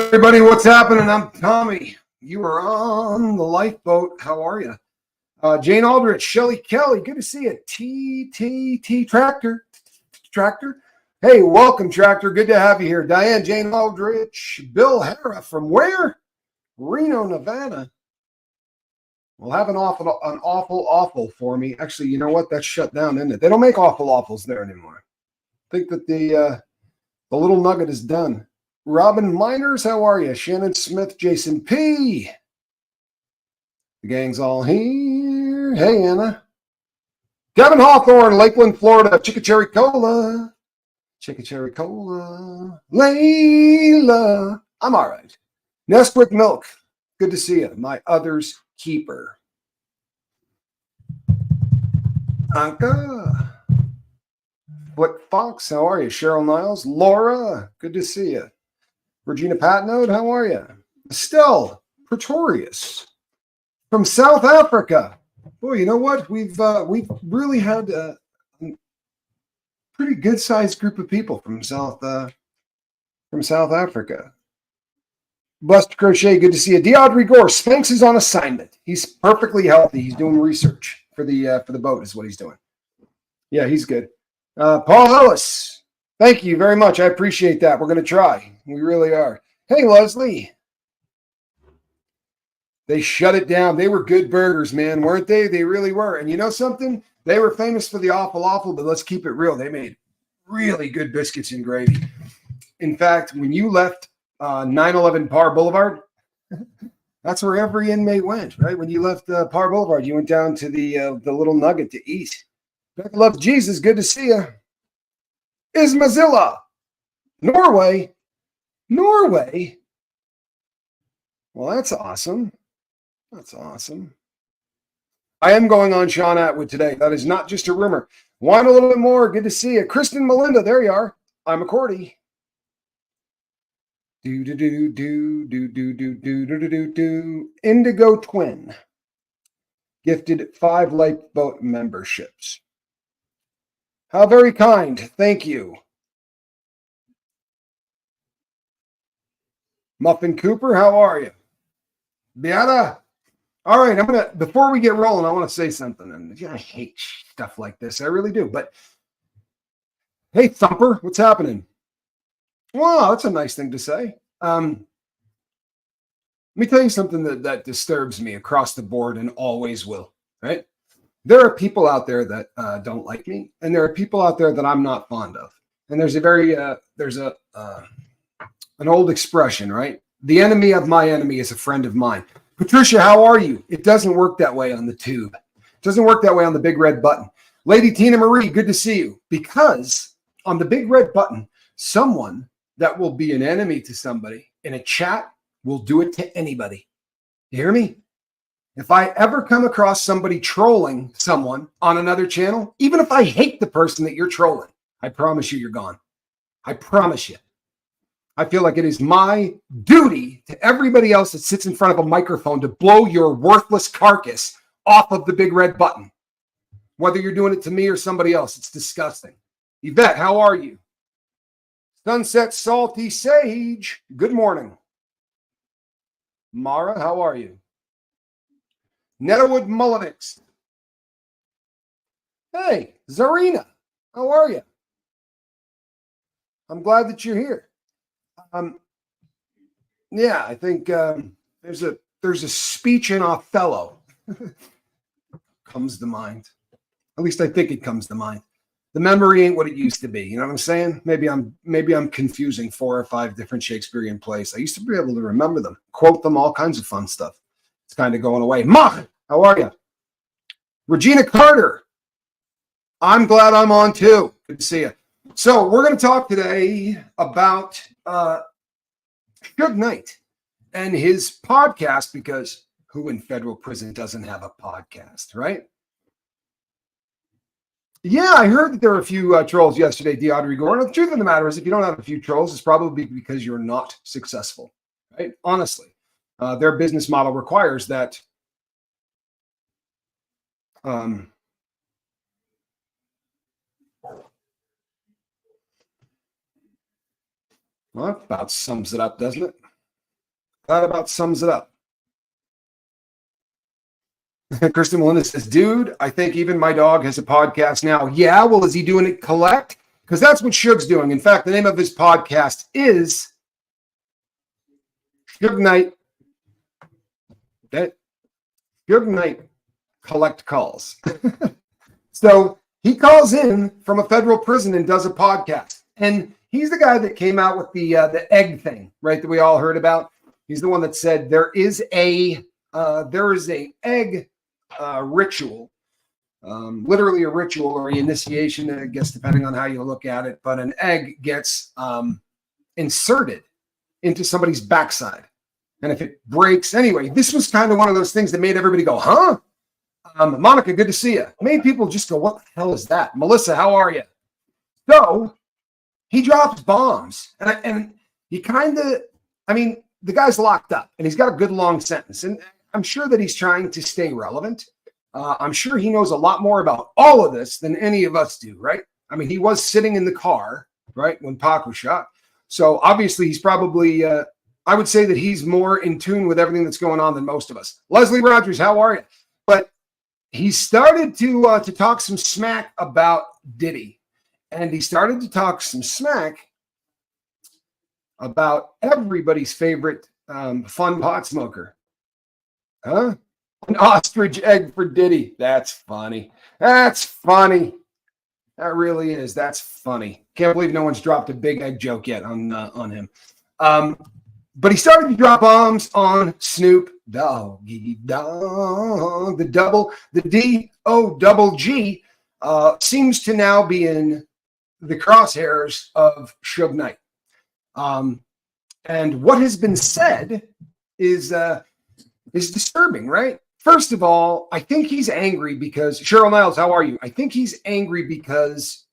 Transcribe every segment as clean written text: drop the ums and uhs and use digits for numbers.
everybody, what's happening? I'm Tommy. You are on the lifeboat. How are you? Jane Aldrich, Shelly Kelly, good to see you. T Tractor. Hey, welcome, Tractor. Good to have you here. Diane, Jane Aldrich, Bill Hara from where? Reno, Nevada. Well, have an awful for me. Actually, you know what? That's shut down, isn't it? They don't make awfuls there anymore. I think that the little nugget is done. Robin Miners, how are you? Shannon Smith, Jason P. The gang's all here. Hey, Anna. Kevin Hawthorne, Lakeland, Florida. Chickacherry Cola. Layla. I'm all right. Nestwick Milk. Good to see you. My other's keeper. Anka. What Fox, how are you? Cheryl Niles. Laura, good to see you. Regina Patnode, how are you? Estelle Pretorius from South Africa. Boy, you know what? We've really had a pretty good sized group of people from South Africa. Blessed Crochet, good to see you. DeAudrey Gore, Spanx is on assignment. He's perfectly healthy. He's doing research for the boat is what he's doing. Yeah, he's good. Paul Ellis. Thank you very much. I appreciate that. We're going to try. We really are. Hey, Leslie. They shut it down. They were good burgers, man, weren't they? They really were. And you know something? They were famous for the awful, but let's keep it real. They made really good biscuits and gravy. In fact, when you left 911 Par Boulevard, that's where every inmate went, right? When you left Par Boulevard, you went down to the little nugget to eat. Becca loves Jesus. Good to see you. Ismazilla, Norway. Well, that's awesome. I am going on Sean Atwood today. That is not just a rumor. Want a little bit more? Good to see you. Kristen Melinda, there you are. I'm a Cordy. Indigo Twin. Gifted 5 lifeboat memberships. How very kind. Thank you. Muffin Cooper, how are you? Beata. All right, before we get rolling, I want to say something. And I hate stuff like this. I really do. But hey, Thumper, what's happening? Wow, that's a nice thing to say. Let me tell you something that disturbs me across the board and always will, right? There are people out there that don't like me, and there are people out there that I'm not fond of. And there's an old expression, right? The enemy of my enemy is a friend of mine. Patricia, how are you? It doesn't work that way on the tube. It doesn't work that way on the big red button. Lady Tina Marie, good to see you. Because on the big red button, someone that will be an enemy to somebody in a chat will do it to anybody. You hear me? If I ever come across somebody trolling someone on another channel, even if I hate the person that you're trolling, I promise you're gone. I promise you. I feel like it is my duty to everybody else that sits in front of a microphone to blow your worthless carcass off of the big red button. Whether you're doing it to me or somebody else, it's disgusting. Yvette, how are you? Sunset Salty Sage, good morning. Mara, how are you? Nettawood Mullenix. Hey, Zarina, how are you? I'm glad that you're here. Yeah, I think there's a speech in Othello comes to mind. At least I think it comes to mind. The memory ain't what it used to be. You know what I'm saying? Maybe I'm confusing 4 or 5 different Shakespearean plays. I used to be able to remember them, quote them, all kinds of fun stuff. It's kind of going away. Mach, how are you? Regina Carter. I'm glad I'm on too. Good to see you. So we're going to talk today about Suge Knight and his podcast, because who in federal prison doesn't have a podcast, right? Yeah, I heard that there were a few trolls yesterday, DeAudrey Gore. And the truth of the matter is, if you don't have a few trolls, it's probably because you're not successful, right? Honestly, their business model requires that. Well, that about sums it up, doesn't it? That about sums it up. Kristen Melinda says, dude, I think even my dog has a podcast now. Yeah, well, is he doing it collect? Because that's what Suge's doing. In fact, the name of his podcast is Suge Knight. Suge Knight collect calls. So he calls in from a federal prison and does a podcast. And he's the guy that came out with the egg thing, right? That we all heard about. He's the one that said there is a egg ritual, literally a ritual or initiation, I guess, depending on how you look at it. But an egg gets inserted into somebody's backside. And if it breaks, anyway, this was kind of one of those things that made everybody go, huh? Monica, good to see you. Made people just go, what the hell is that? Melissa, how are you? So he drops bombs. And he kind of, I mean, the guy's locked up and he's got a good long sentence. And I'm sure that he's trying to stay relevant. I'm sure he knows a lot more about all of this than any of us do, right? I mean, he was sitting in the car, right, when Pac was shot. So obviously he's probably, I would say that he's more in tune with everything that's going on than most of us. Leslie Rogers, how are you? But he started to talk some smack about Diddy. And he started to talk some smack about everybody's favorite fun pot smoker. Huh? An ostrich egg for Diddy. That's funny. That's funny. That really is. That's funny. Can't believe no one's dropped a big egg joke yet on him. But he started to drop bombs on Snoop Doggy Dog. The D-O-double-G seems to now be in the crosshairs of Suge Knight. And what has been said is disturbing, right? First of all, I think he's angry because, Cheryl Niles, how are you? I think he's angry because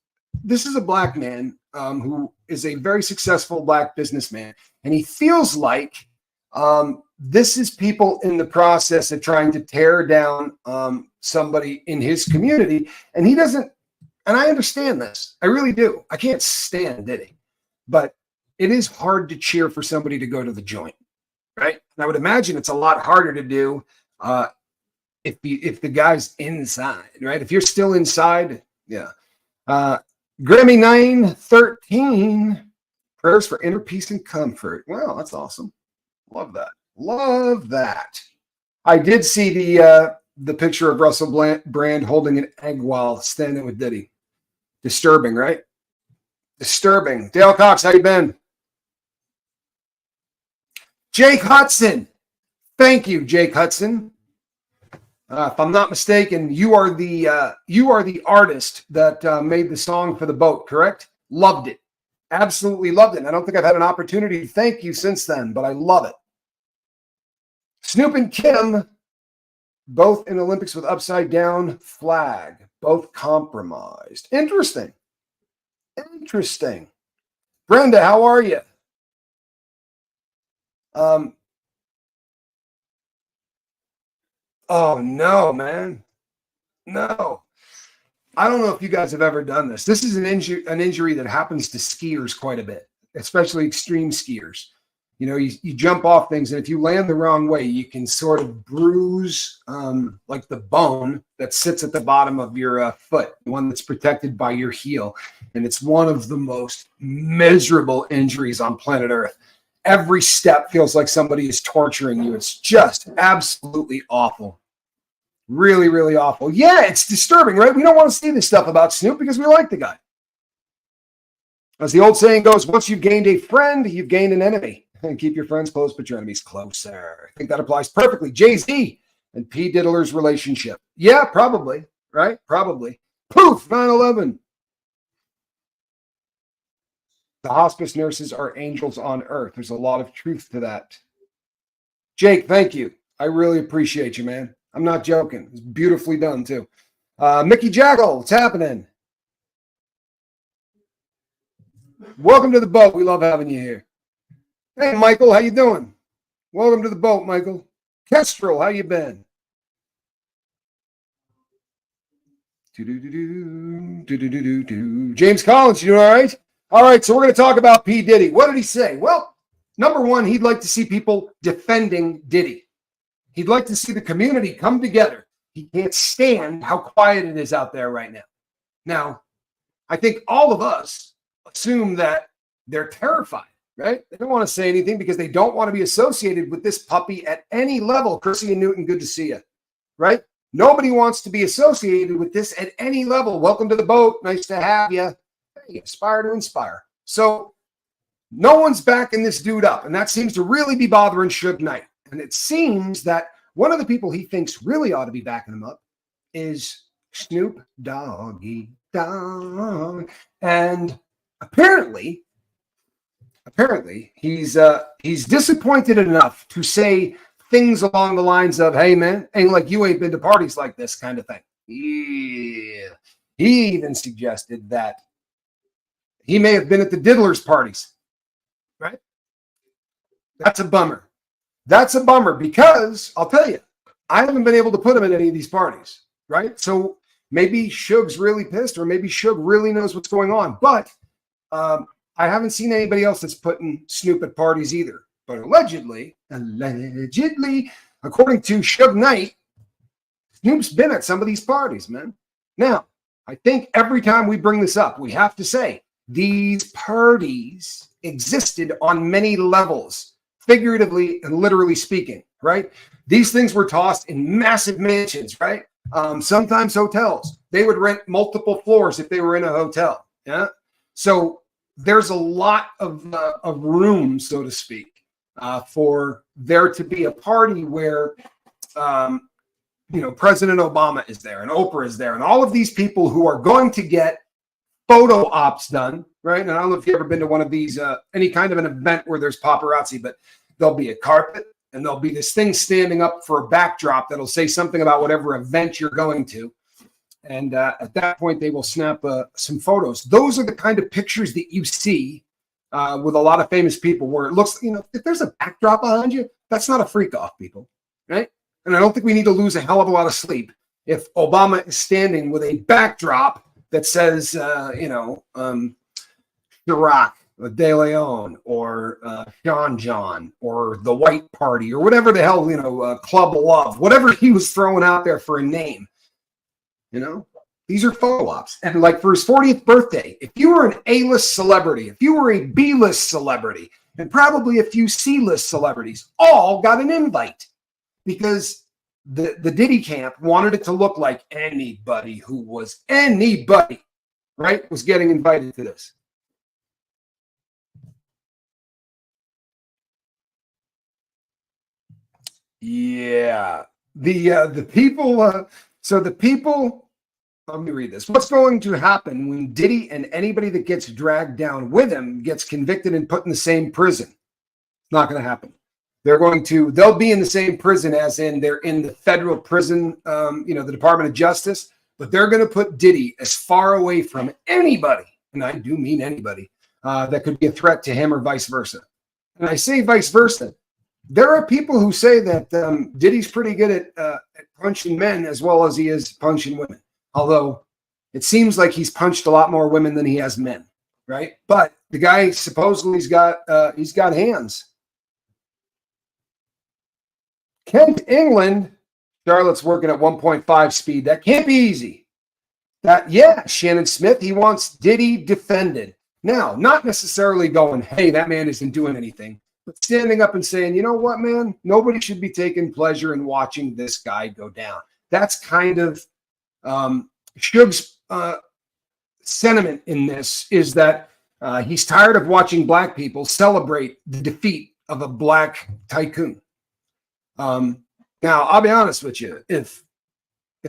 this is a black man who is a very successful black businessman. And he feels like this is people in the process of trying to tear down somebody in his community. And he doesn't, and I understand this. I really do. I can't stand Diddy. But it is hard to cheer for somebody to go to the joint, right? And I would imagine it's a lot harder to do if the guy's inside, right? If you're still inside, yeah. Grammy 913, prayers for inner peace and comfort. Wow, that's awesome. Love that. Love that. I did see the picture of Russell Brand holding an egg while standing with Diddy. Disturbing, right? Disturbing. Dale Cox, how you been? Jake Hudson. Thank you, Jake Hudson. If I'm not mistaken, you are the artist that made the song for the boat, correct? Loved it. Absolutely loved it. And I don't think I've had an opportunity to thank you since then, but I love it. Snoop and Kim, both in Olympics with upside down flag, both compromised. Interesting. Interesting. Brenda, how are you? Oh, no, man. No. I don't know if you guys have ever done this. This is an injury that happens to skiers quite a bit, especially extreme skiers. You know, you jump off things, and if you land the wrong way, you can sort of bruise like the bone that sits at the bottom of your foot, the one that's protected by your heel. And it's one of the most miserable injuries on planet Earth. Every step feels like somebody is torturing you. It's just absolutely awful. Really, really awful. Yeah, it's disturbing, right? We don't want to see this stuff about Snoop because we like the guy. As the old saying goes, once you've gained a friend, you've gained an enemy. And keep your friends close, but your enemies closer. I think that applies perfectly. Jay-Z and P. Diddler's relationship. Yeah, probably, right? Probably. Poof, 9/11. The hospice nurses are angels on earth. There's a lot of truth to that. Jake, thank you. I really appreciate you, man. I'm not joking. It's beautifully done, too. Mickey Jaggle, what's happening? Welcome to the boat. We love having you here. Hey, Michael, how you doing? Welcome to the boat, Michael. Kestrel, how you been? James Collins, you doing all right? All right, so we're going to talk about P. Diddy. What did he say? Well, Number one, he'd like to see people defending Diddy. He'd like to see the community come together. He can't stand how quiet it is out there right now. Now, I think all of us assume that they're terrified, right? They don't want to say anything because they don't want to be associated with this puppy at any level. Chrissy and Newton, good to see you, right? Nobody wants to be associated with this at any level. Welcome to the boat. Nice to have you. Hey, aspire to inspire. So no one's backing this dude up, and that seems to really be bothering Suge Knight. And it seems that one of the people he thinks really ought to be backing him up is Snoop Doggy Dogg. And apparently he's disappointed enough to say things along the lines of, hey man, ain't like you ain't been to parties like this kind of thing. Yeah. He even suggested that he may have been at the diddlers parties, right? That's a bummer. That's a bummer because I'll tell you, I haven't been able to put him at any of these parties, right? So maybe Suge's really pissed, or maybe Suge really knows what's going on. But I haven't seen anybody else that's putting Snoop at parties either. But allegedly, according to Suge Knight, Snoop's been at some of these parties, man. Now, I think every time we bring this up, we have to say these parties existed on many levels, figuratively and literally speaking, right? These things were tossed in massive mansions, right? Sometimes hotels. They would rent multiple floors if they were in a hotel. Yeah. So there's a lot of room, so to speak, for there to be a party where, President Obama is there and Oprah is there and all of these people who are going to get photo ops done, right? And I don't know if you've ever been to one of these, any kind of an event where there's paparazzi, but there'll be a carpet and there'll be this thing standing up for a backdrop that'll say something about whatever event you're going to. And at that point, they will snap some photos. Those are the kind of pictures that you see with a lot of famous people where it looks, if there's a backdrop behind you, that's not a freak off, people, right? And I don't think we need to lose a hell of a lot of sleep if Obama is standing with a backdrop that says, Chirac, De Leon, or Sean John, or the White Party, or whatever the hell, Club of Love, whatever he was throwing out there for a name. These are photo ops. And like for his 40th birthday, if you were an A-list celebrity, if you were a B-list celebrity, and probably a few C-list celebrities, all got an invite because the Diddy camp wanted it to look like anybody who was anybody, right, was getting invited to this. Yeah. The people, so the people, let me read this. What's going to happen when Diddy and anybody that gets dragged down with him gets convicted and put in the same prison? It's not going to happen. They'll be in the same prison as in they're in the federal prison, the Department of Justice, but they're going to put Diddy as far away from anybody, and I do mean anybody, that could be a threat to him or vice versa. And I say vice versa. There are people who say that Diddy's pretty good at punching men as well as he is punching women. Although it seems like he's punched a lot more women than he has men, right? But the guy supposedly he's got hands. Kent, England, Charlotte's working at 1.5 speed. That can't be easy. Shannon Smith, he wants Diddy defended. Now, not necessarily going, hey, that man isn't doing anything, but standing up and saying, you know what, man, nobody should be taking pleasure in watching this guy go down. That's kind of Suge's sentiment in this is that he's tired of watching black people celebrate the defeat of a black tycoon. Now, I'll be honest with you. If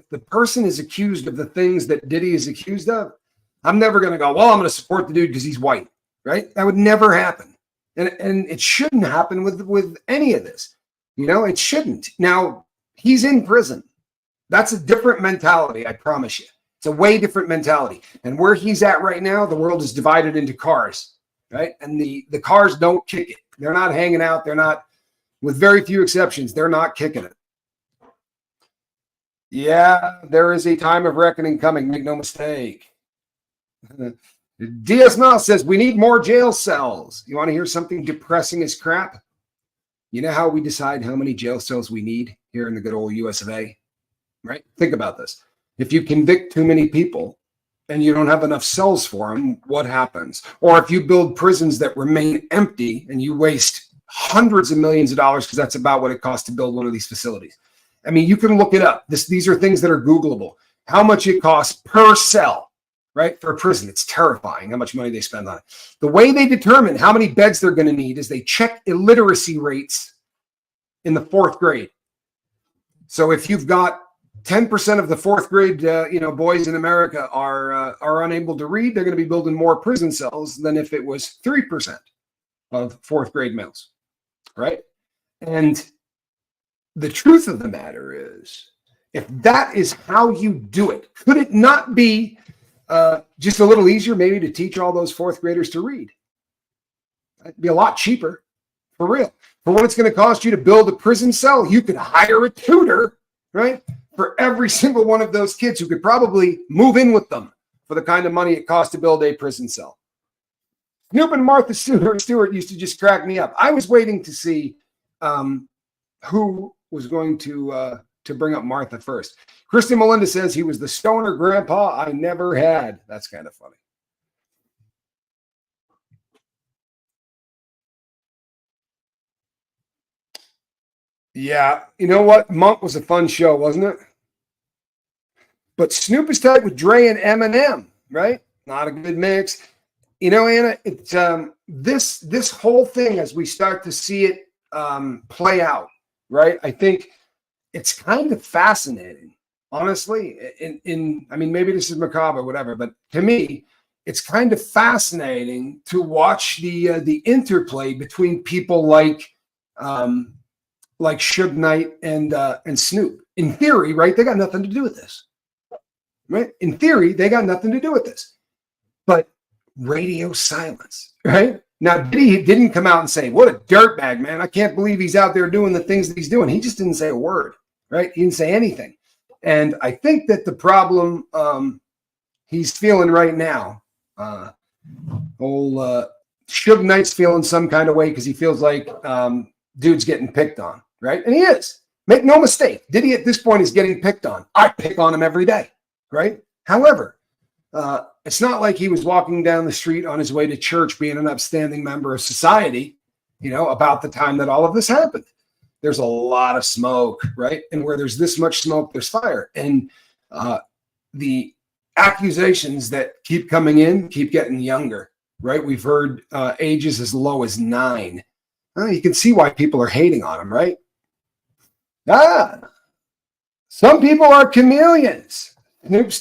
the person is accused of the things that Diddy is accused of, I'm never going to go, well, I'm going to support the dude because he's white, right? That would never happen. And it shouldn't happen with any of this. It shouldn't. Now, he's in prison. That's a different mentality, I promise you. It's a way different mentality. And where he's at right now, the world is divided into cars, right? And the cars don't kick it. They're not hanging out. They're not, with very few exceptions, they're not kicking it. Yeah, there is a time of reckoning coming. Make no mistake. DS Miles says, we need more jail cells. You want to hear something depressing as crap? You know how we decide how many jail cells we need here in the good old US of A? Right? Think about this. If you convict too many people and you don't have enough cells for them, what happens? Or if you build prisons that remain empty and you waste hundreds of millions of dollars, because that's about what it costs to build one of these facilities. I mean, you can look it up. These are things that are Googleable. How much it costs per cell, right? For a prison. It's terrifying how much money they spend on it. The way they determine how many beds they're going to need is they check illiteracy rates in the fourth grade. So if you've got 10% of the fourth grade, boys in America are unable to read, they're going to be building more prison cells than if it was 3% of fourth grade males, right? And the truth of the matter is, if that is how you do it, could it not be just a little easier maybe to teach all those fourth graders to read? It'd be a lot cheaper, for real. For what it's going to cost you to build a prison cell, you could hire a tutor, right? For every single one of those kids who could probably move in with them for the kind of money it costs to build a prison cell. Snoop and Martha Stewart used to just crack me up. I was waiting to see who was going to bring up Martha first. Kristen Melinda says he was the stoner grandpa I never had. That's kind of funny. Yeah, you know what? Monk was a fun show, wasn't it? But Snoop is tight with Dre and Eminem, right? Not a good mix. You know, Anna, it's this whole thing as we start to see it play out, right? I think it's kind of fascinating, honestly. I mean, maybe this is macabre or whatever, but to me, it's kind of fascinating to watch the interplay between people like Suge Knight and Snoop. In theory, right? They got nothing to do with this, right? In theory, they got nothing to do with this, but radio silence, right? Now, Diddy didn't come out and say, what a dirtbag, man. I can't believe he's out there doing the things that he's doing. He just didn't say a word, right? He didn't say anything. And I think that the problem he's feeling right now, Suge Knight's feeling some kind of way because he feels like dude's getting picked on, right? And he is. Make no mistake. Diddy at this point is getting picked on. I pick on him every day, right? However, it's not like he was walking down the street on his way to church being an upstanding member of society, about the time that all of this happened. There's a lot of smoke, right? And where there's this much smoke, there's fire. And the accusations that keep coming in keep getting younger, right? We've heard ages as low as 9. You can see why people are hating on him, right? Some people are chameleons. Snoop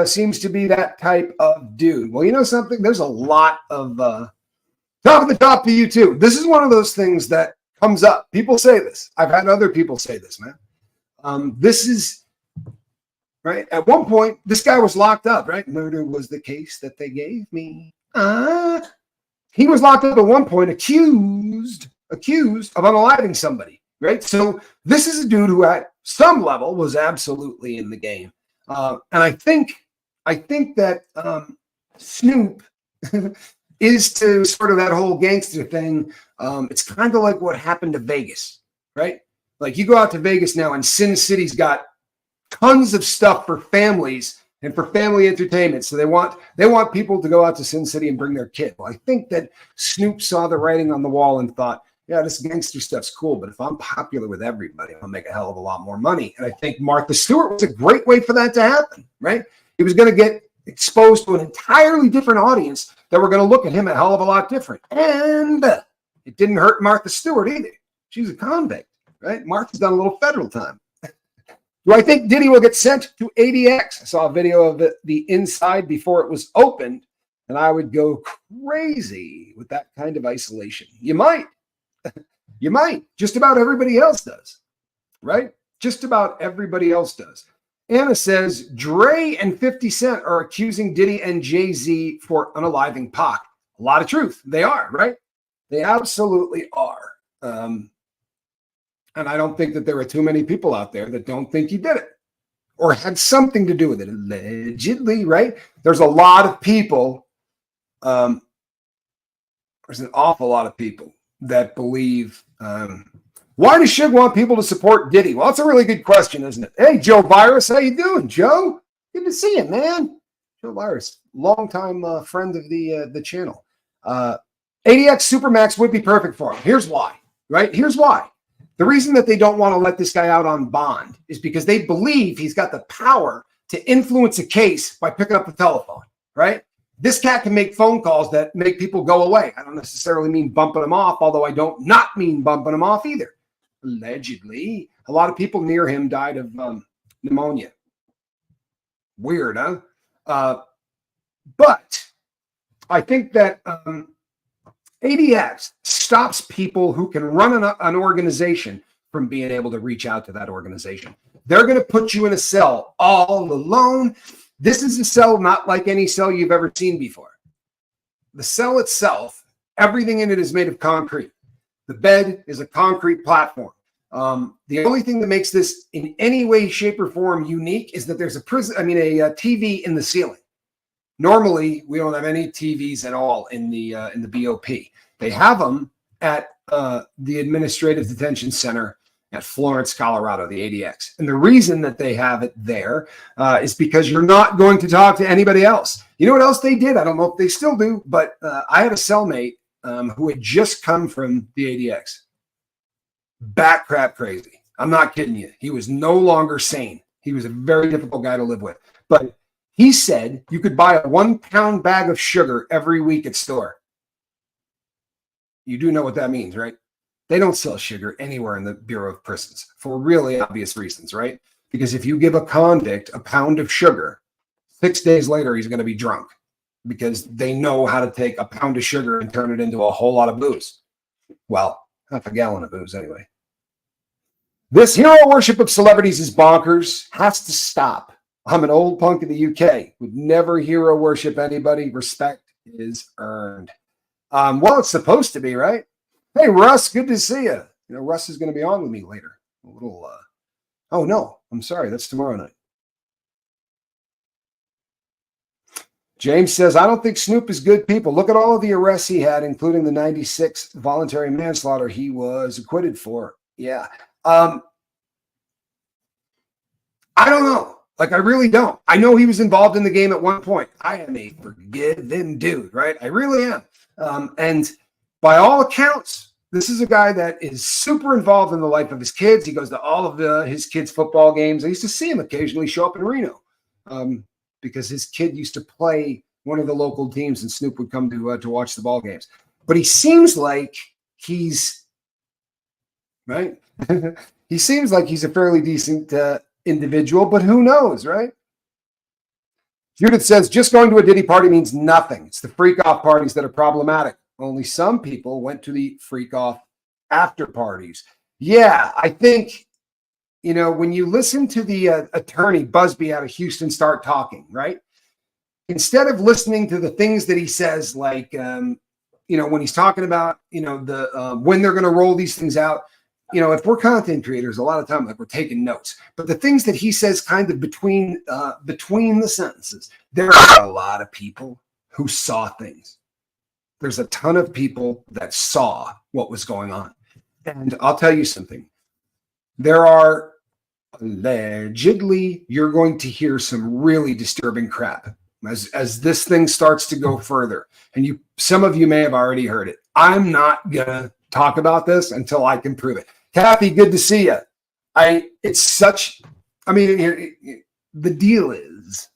seems to be that type of dude. Well, you know something? There's a lot of talk of the top to you too. This is one of those things that comes up. People say this. I've had other people say this, man. This is right. At one point, this guy was locked up, right? Murder was the case that they gave me. He was locked up at one point, accused of unaliving somebody, right? So this is a dude who at some level was absolutely in the game. And I think that Snoop is to sort of that whole gangster thing. It's kind of like what happened to Vegas, right? Like you go out to Vegas now and Sin City's got tons of stuff for families and for family entertainment. So they want people to go out to Sin City and bring their kid. Well, I think that Snoop saw the writing on the wall and thought, yeah, this gangster stuff's cool, but if I'm popular with everybody, I'll make a hell of a lot more money. And I think Martha Stewart was a great way for that to happen, right? He was going to get exposed to an entirely different audience that were going to look at him a hell of a lot different. And it didn't hurt Martha Stewart either. She's a convict, right? Martha's done a little federal time. Do I think Diddy will get sent to ADX? I saw a video of the inside before it was opened, and I would go crazy with that kind of isolation. You might. You might. Just about everybody else does, right? Just about everybody else does. Anna says, Dre and 50 Cent are accusing Diddy and Jay-Z for unaliving Pac. A lot of truth. They are, right? They absolutely are. And I don't think that there are too many people out there that don't think he did it or had something to do with it, allegedly, right? There's a lot of people there's an awful lot of people that believe. Why does Suge want people to support Diddy? Well, that's a really good question, isn't it? Hey, Joe Virus, how you doing, Joe? Good to see you, man. Joe Virus, longtime friend of the channel. ADX Supermax would be perfect for him. Here's why, right? Here's why. The reason that they don't want to let this guy out on bond is because they believe he's got the power to influence a case by picking up the telephone, right? This cat can make phone calls that make people go away. I don't necessarily mean bumping them off, although I don't not mean bumping them off either. Allegedly, a lot of people near him died of pneumonia. Weird, huh? But I think that ADX stops people who can run an organization from being able to reach out to that organization. They're going to put you in a cell all alone. This is a cell not like any cell you've ever seen before. The cell itself, everything in it is made of concrete. The bed is a concrete platform. The only thing that makes this in any way, shape, or form unique is that there's a TV in the ceiling. Normally, we don't have any TVs at all in the BOP. They have them at the Administrative Detention Center at Florence, Colorado, the ADX. And the reason that they have it there is because you're not going to talk to anybody else. You know what else they did? I don't know if they still do, but I had a cellmate who had just come from the ADX. Bat crap crazy. I'm not kidding you. He was no longer sane. He was a very difficult guy to live with. But he said you could buy a 1 pound bag of sugar every week at store. You do know what that means, right? They don't sell sugar anywhere in the Bureau of Prisons for really obvious reasons, right? Because if you give a convict a pound of sugar, 6 days later, he's going to be drunk because they know how to take a pound of sugar and turn it into a whole lot of booze. Well, half a gallon of booze anyway. This hero worship of celebrities is bonkers. Has to stop. I'm an old punk in the UK. Would never hero worship anybody. Respect is earned. Well, it's supposed to be, right? Hey, Russ, good to see you. You know, Russ is going to be on with me later. A little, oh, no, I'm sorry. That's tomorrow night. James says, I don't think Snoop is good people. Look at all of the arrests he had, including the 96 voluntary manslaughter he was acquitted for. Yeah. I don't know. Like, I really don't. I know he was involved in the game at one point. I am a forgiving dude, right? I really am. And by all accounts, this is a guy that is super involved in the life of his kids. He goes to all of his kids' football games. I used to see him occasionally show up in Reno because his kid used to play one of the local teams, and Snoop would come to watch the ball games. But he seems like he's right. He seems like he's a fairly decent individual, but who knows, right? Judith says, just going to a Diddy party means nothing. It's the freak-off parties that are problematic. Only some people went to the freak-off after parties. Yeah, I think, you know, when you listen to the attorney Busby out of Houston start talking, right? Instead of listening to the things that he says, like, you know, when he's talking about, you know, the when they're going to roll these things out, you know, if we're content creators, a lot of time, like, we're taking notes. But the things that he says kind of between the sentences, there are a lot of people who saw things. There's a ton of people that saw what was going on. And I'll tell you something. There are allegedly, you're going to hear some really disturbing crap as this thing starts to go further. And some of you may have already heard it. I'm not going to talk about this until I can prove it. Kathy, good to see you. The deal is,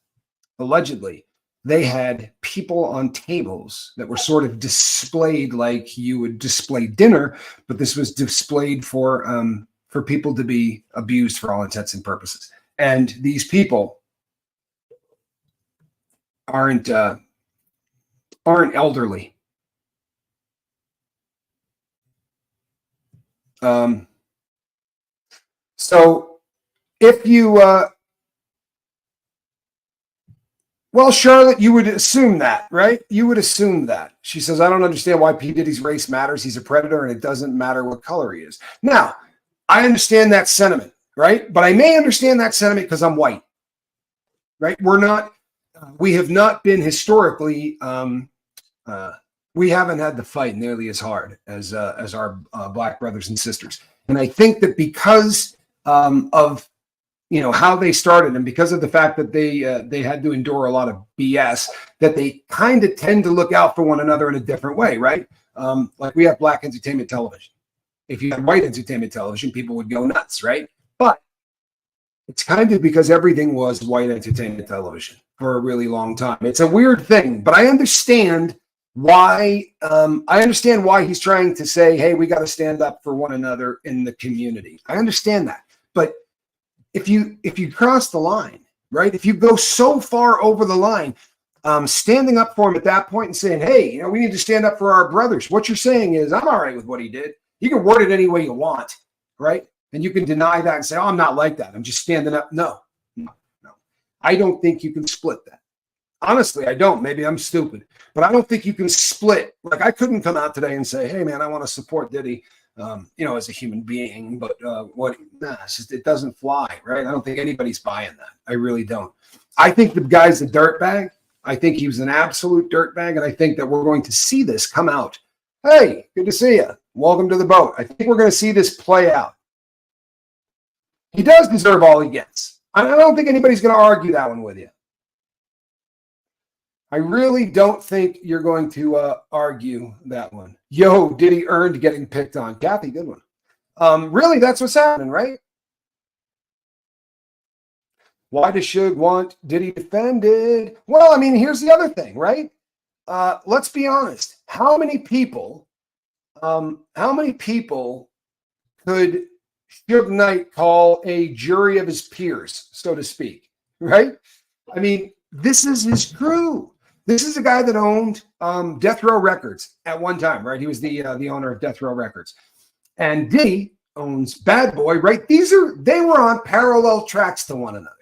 allegedly, they had people on tables that were sort of displayed like you would display dinner, but this was displayed for people to be abused for all intents and purposes. And these people aren't elderly. So if you, well, Charlotte, you would assume that, right? You would assume that. She says, I don't understand why P. Diddy's race matters. He's a predator and it doesn't matter what color he is. Now, I understand that sentiment, right? But I may understand that sentiment because I'm white, right? We have not been historically we haven't had to fight nearly as hard as our black brothers and sisters. And I think that because of how they started, and because of the fact that they had to endure a lot of BS, that they kind of tend to look out for one another in a different way, right? Like we have black entertainment television. If you had white entertainment television, people would go nuts, right? But it's kind of because everything was white entertainment television for a really long time. It's a weird thing, but I understand why. I understand why he's trying to say, "Hey, we got to stand up for one another in the community." I understand that, but if you cross the line, right? If you go so far over the line, standing up for him at that point and saying, "Hey, we need to stand up for our brothers," what you're saying is, "I'm all right with what he did." You can word it any way you want, right? And you can deny that and say, "Oh, I'm not like that. I'm just standing up." No. I don't think you can split that. Honestly, I don't. Maybe I'm stupid, but I don't think you can split. Like I couldn't come out today and say, "Hey, man, I want to support Diddy, as a human being," but it doesn't fly, right? I don't think anybody's buying that. I really don't. I think the guy's a dirtbag. I think he was an absolute dirtbag, and I think that we're going to see this come out. Hey, good to see you. Welcome to the boat. I think we're going to see this play out. He does deserve all he gets. I don't think anybody's going to argue that one with you. I really don't think you're going to argue that one. Yo, Diddy earned getting picked on. Kathy, good one. Really, that's what's happening, right? Why does Suge want Diddy defended? Well, I mean, here's the other thing, right? Let's be honest. How many people could Suge Knight call a jury of his peers, so to speak, right? I mean, this is his crew. This is a guy that owned Death Row Records at one time, right? He was the owner of Death Row Records. And Diddy owns Bad Boy, right? They were on parallel tracks to one another.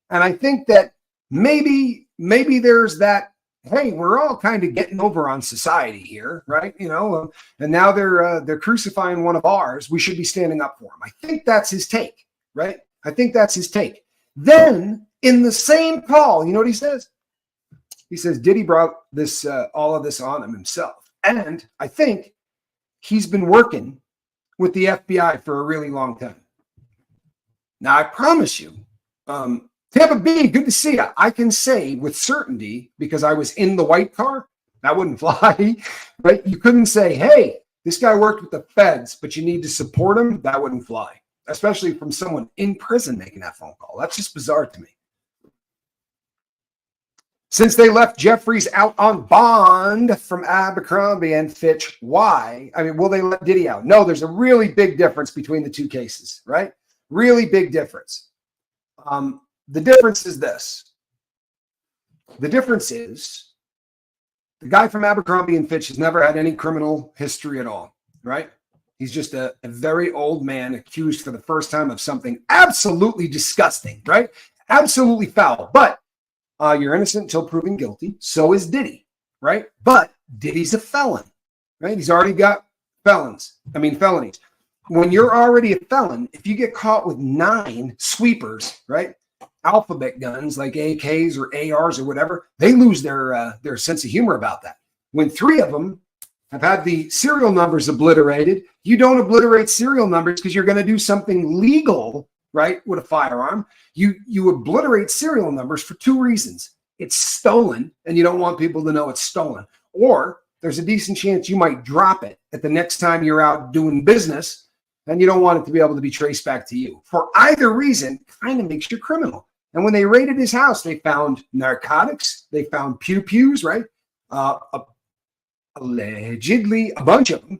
And I think that maybe there's that, hey, we're all kind of getting over on society here, right? And now they're crucifying one of ours. We should be standing up for him. I think that's his take, right? I think that's his take. Then in the same call, you know what he says? He says Diddy brought this all of this on him himself. And I think he's been working with the FBI for a really long time. Now, I promise you, Tampa B, good to see you. I can say with certainty, because I was in the white car, that wouldn't fly, right? You couldn't say, "Hey, this guy worked with the feds, but you need to support him." That wouldn't fly, especially from someone in prison making that phone call. That's just bizarre to me. Since they left Jeffries out on bond from Abercrombie and Fitch, why? I mean, will they let Diddy out? No, there's a really big difference between the two cases, right? Really big difference. The difference is this. The difference is the guy from Abercrombie and Fitch has never had any criminal history at all, right? He's just a very old man accused for the first time of something absolutely disgusting, right? Absolutely foul. But you're innocent until proven guilty. So is Diddy, right? But Diddy's a felon, right? He's already got felonies. When you're already a felon, if you get caught with 9 sweepers, right? Alphabet guns like AKs or ARs or whatever, they lose their sense of humor about that. When 3 of them have had the serial numbers obliterated, you don't obliterate serial numbers because you're going to do something legal, right, with a firearm. You obliterate serial numbers for 2 reasons. It's stolen, and you don't want people to know it's stolen. Or there's a decent chance you might drop it at the next time you're out doing business, and you don't want it to be able to be traced back to you. For either reason, kind of makes you criminal. And when they raided his house, they found narcotics. They found pew-pews, right? Allegedly, a bunch of them.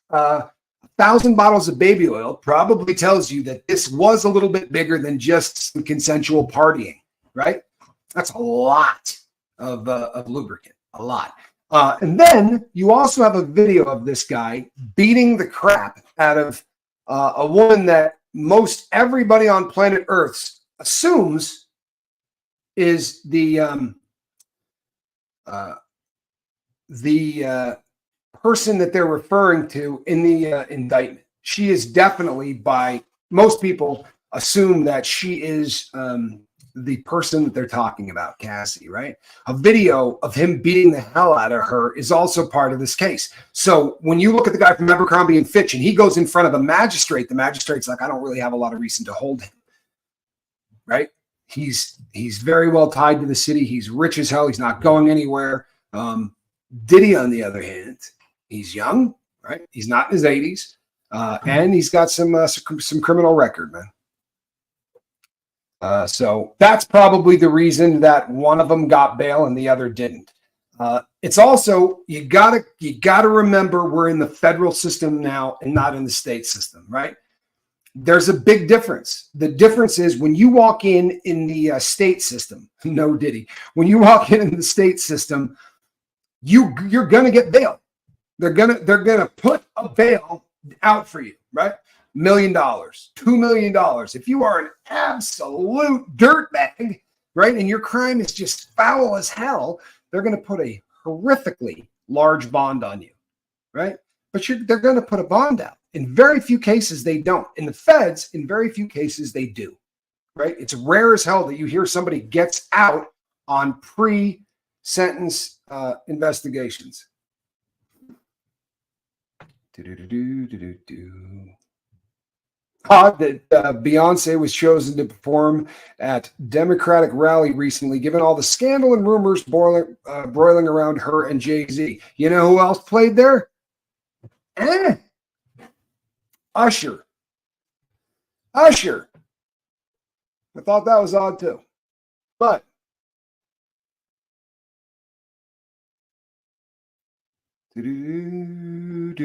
1,000 bottles of baby oil probably tells you that this was a little bit bigger than just some consensual partying, right? That's a lot of lubricant, a lot. And then you also have a video of this guy beating the crap out of a woman that most everybody on planet Earth assumes is the person that they're referring to in the indictment. She is definitely, by most people, assume that she is the person that they're talking about, Cassie, right? A video of him beating the hell out of her is also part of this case. So when you look at the guy from Abercrombie and Fitch and he goes in front of a magistrate, the magistrate's like, I don't really have a lot of reason to hold him, right? He's very well tied to the city. He's rich as hell. He's not going anywhere. Diddy, on the other hand, he's young, right? He's not in his 80s, and he's got some criminal record, man. So that's probably the reason that one of them got bail and the other didn't. It's also you gotta remember we're in the federal system now and not in the state system, right? There's a big difference. The difference is when you walk in the state system, no Diddy. When you walk in the state system, you're gonna get bail. They're gonna put a bail out for you, right? $1 million, $2 million. If you are an absolute dirtbag, right, and your crime is just foul as hell, they're gonna put a horrifically large bond on you, right? But they're gonna put a bond out. In very few cases, they don't. In the feds, in very few cases, they do, right? It's rare as hell that you hear somebody gets out on pre-sentence investigations. Odd that Beyonce was chosen to perform at Democratic rally recently, given all the scandal and rumors broiling around her and Jay-Z. You know who else played there? Usher. I thought that was odd too. But in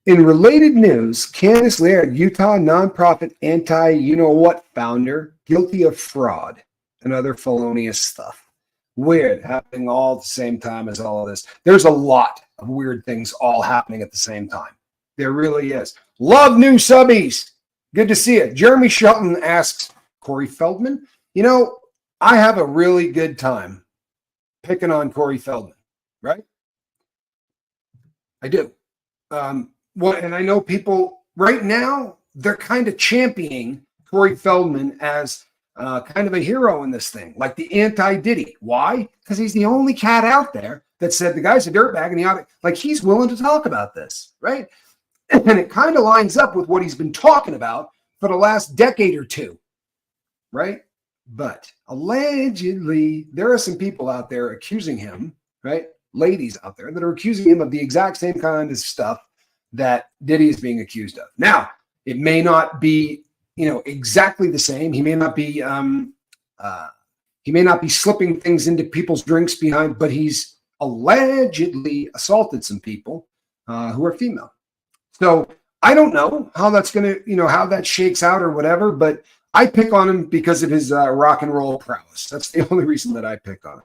related news, Candace Laird, Utah nonprofit anti-you-know-what founder, guilty of fraud and other felonious stuff. Weird, happening all at the same time as all of this. There's a lot of weird things all happening at the same time. There really is. Love new subbies. Good to see it. Jeremy Shelton asks Corey Feldman, I have a really good time picking on Corey Feldman, right? I do. And I know people right now, they're kind of championing Corey Feldman as kind of a hero in this thing, like the anti-Diddy. Why? Because he's the only cat out there that said the guy's a dirtbag and he's willing to talk about this, right? And it kind of lines up with what he's been talking about for the last decade or two, right? But allegedly, there are some people out there accusing him, right? Ladies out there that are accusing him of the exact same kind of stuff that Diddy is being accused of. Now, it may not be exactly the same. He may not be slipping things into people's drinks behind, but he's allegedly assaulted some people who are female. So I don't know how that's going to, how that shakes out or whatever, but I pick on him because of his rock and roll prowess. That's the only reason that I pick on him.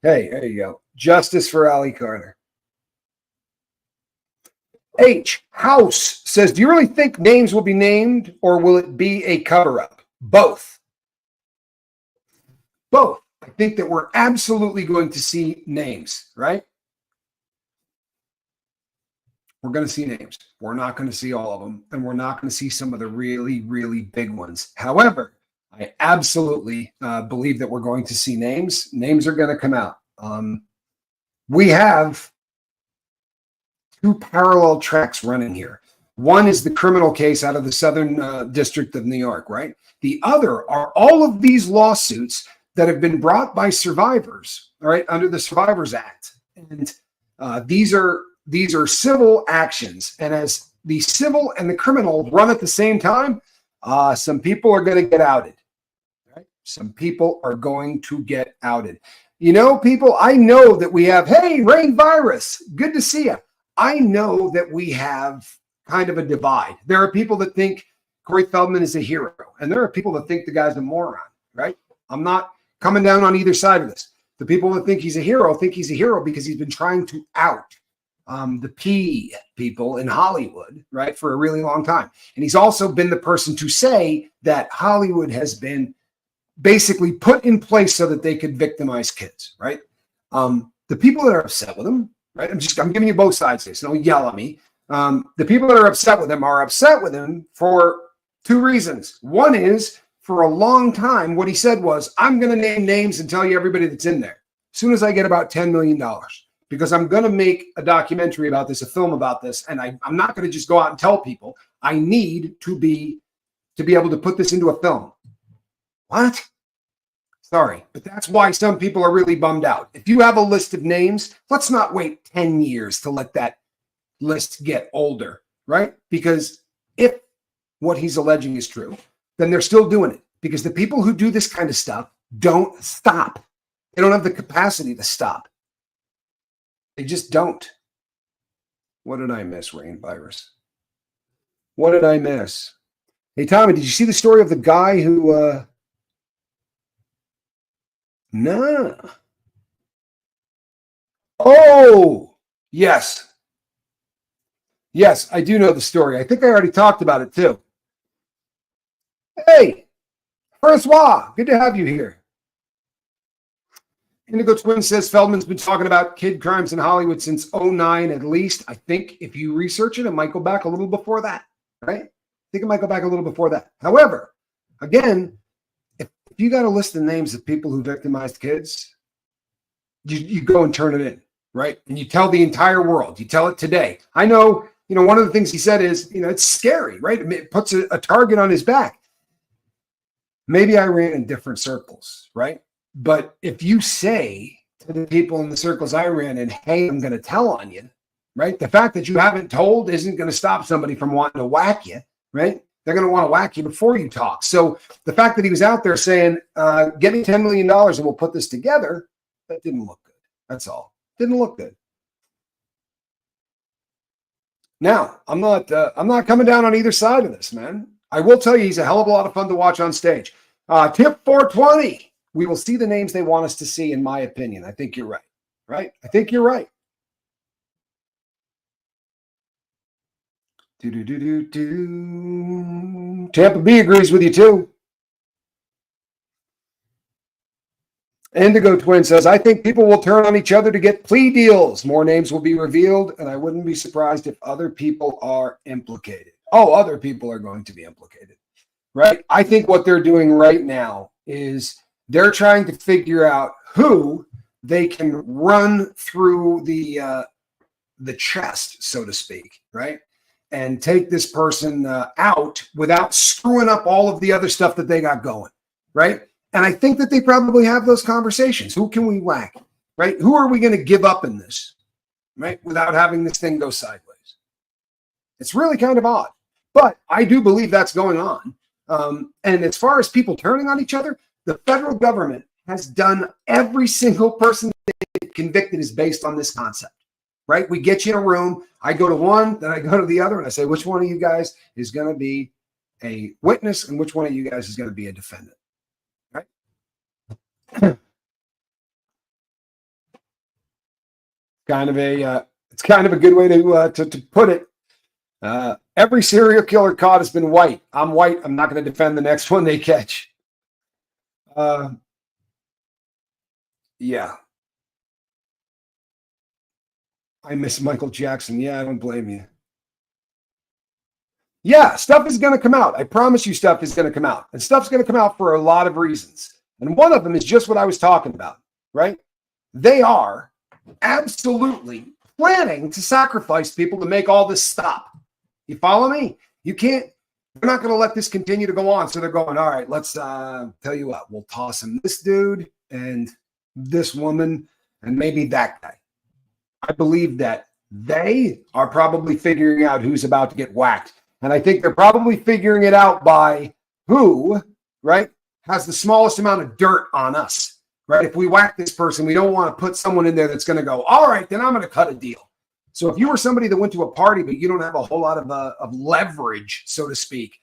Hey, there you go. Justice for Ali Carter. H. House says, do you really think names will be named or will it be a cover-up? Both. Both. I think that we're absolutely going to see names, right? We're going to see names. We're not going to see all of them, and we're not going to see some of the really, really big ones. However, I absolutely believe that we're going to see names. Names are going to come out. We have two parallel tracks running here. One is the criminal case out of the Southern District of New York, right? The other are all of these lawsuits that have been brought by survivors, all right, under the Survivors Act. And these are civil actions. And as the civil and the criminal run at the same time, some people are going to get outed, right? Some people are going to get outed. People, I know that we have, hey, Rain Virus, good to see you. I know that we have kind of a divide. There are people that think Corey Feldman is a hero, and there are people that think the guy's a moron, right? I'm not coming down on either side of this. The people that think he's a hero because he's been trying to out the P people in Hollywood, right, for a really long time. And he's also been the person to say that Hollywood has been basically put in place so that they could victimize kids, right? The people that are upset with him, right? I'm giving you both sides here, so don't yell at me. The people that are upset with him for Two reasons. One is, for a long time, what he said was, I'm going to name names and tell you everybody that's in there as soon as I get about $10 million, because I'm going to make a documentary about this, a film about this, and I'm not going to just go out and tell people. I need to be able to put this into a film. What? Sorry, but that's why some people are really bummed out. If you have a list of names, let's not wait 10 years to let that list get older, right? Because if what he's alleging is true, then they're still doing it, because the people who do this kind of stuff don't stop. They don't have the capacity to stop. They just don't. What did I miss, Rain Virus? What did I miss? Hey, Tommy, did you see the story of the guy who... No. Oh, yes. Yes, I do know the story. I think I already talked about it too. Hey, Francois, good to have you here. Indigo Twin says Feldman's been talking about kid crimes in Hollywood since 2009 at least. I think if you research it, it might go back a little before that, right? I think it might go back a little before that. However, again, if you got a list of names of people who victimized kids, you go and turn it in, right? And you tell the entire world. You tell it today. I know, one of the things he said is, it's scary, right? It puts a target on his back. Maybe I ran in different circles, right? But if you say to the people in the circles I ran in, hey, I'm going to tell on you, right? The fact that you haven't told isn't going to stop somebody from wanting to whack you, right? They're going to want to whack you before you talk. So the fact that he was out there saying, get me $10 million and we'll put this together, that didn't look good. That's all. Didn't look good. Now, I'm not coming down on either side of this, man. I will tell you, he's a hell of a lot of fun to watch on stage. Tip 420. We will see the names they want us to see, in my opinion. I think you're right. Right? I think you're right. Tampa B agrees with you too. Indigo Twin says, I think people will turn on each other to get plea deals. More names will be revealed, and I wouldn't be surprised if other people are implicated. Oh, other people are going to be implicated, right? I think what they're doing right now is they're trying to figure out who they can run through the chest, so to speak, right? And take this person out without screwing up all of the other stuff that they got going, right? And I think that they probably have those conversations. Who can we whack, right? Who are we going to give up in this, right? Without having this thing go sideways. It's really kind of odd, but I do believe that's going on. And as far as people turning on each other, the federal government has done every single person convicted is based on this concept, right? We get you in a room. I go to one, then I go to the other, and I say, which one of you guys is going to be a witness and which one of you guys is going to be a defendant, right? It's kind of a good way to put it. Every serial killer caught has been white. I'm white. I'm not going to defend the next one they catch. Yeah. I miss Michael Jackson. Yeah, I don't blame you. Yeah, stuff is going to come out. I promise you stuff is going to come out. And stuff's going to come out for a lot of reasons. And one of them is just what I was talking about, right? They are absolutely planning to sacrifice people to make all this stop. You follow me? You can't, they're not going to let this continue to go on. So they're going, all right, let's tell you what, we'll toss him this dude and this woman and maybe that guy. I believe that they are probably figuring out who's about to get whacked. And I think they're probably figuring it out by who, right, has the smallest amount of dirt on us, right? If we whack this person, we don't want to put someone in there that's going to go, all right, then I'm going to cut a deal. So if you were somebody that went to a party, but you don't have a whole lot of leverage, so to speak,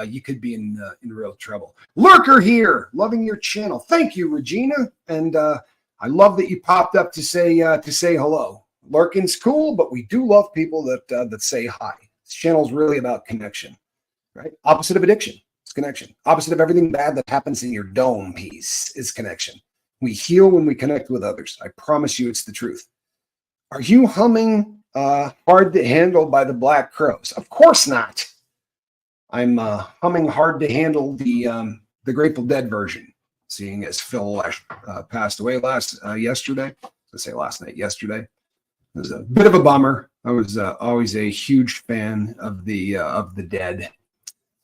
you could be in real trouble. Lurker here, loving your channel. Thank you, Regina. And I love that you popped up to say hello. Lurking's cool, but we do love people that say hi. This channel is really about connection, right? Opposite of addiction is connection. Opposite of everything bad that happens in your dome piece is connection. We heal when we connect with others. I promise you it's the truth. Are you humming Hard to Handle by the Black Crowes? Of course not. I'm humming hard to handle the Grateful Dead version, seeing as Phil passed away yesterday. Let's say last night, yesterday. It was a bit of a bummer. I was always a huge fan of the Dead.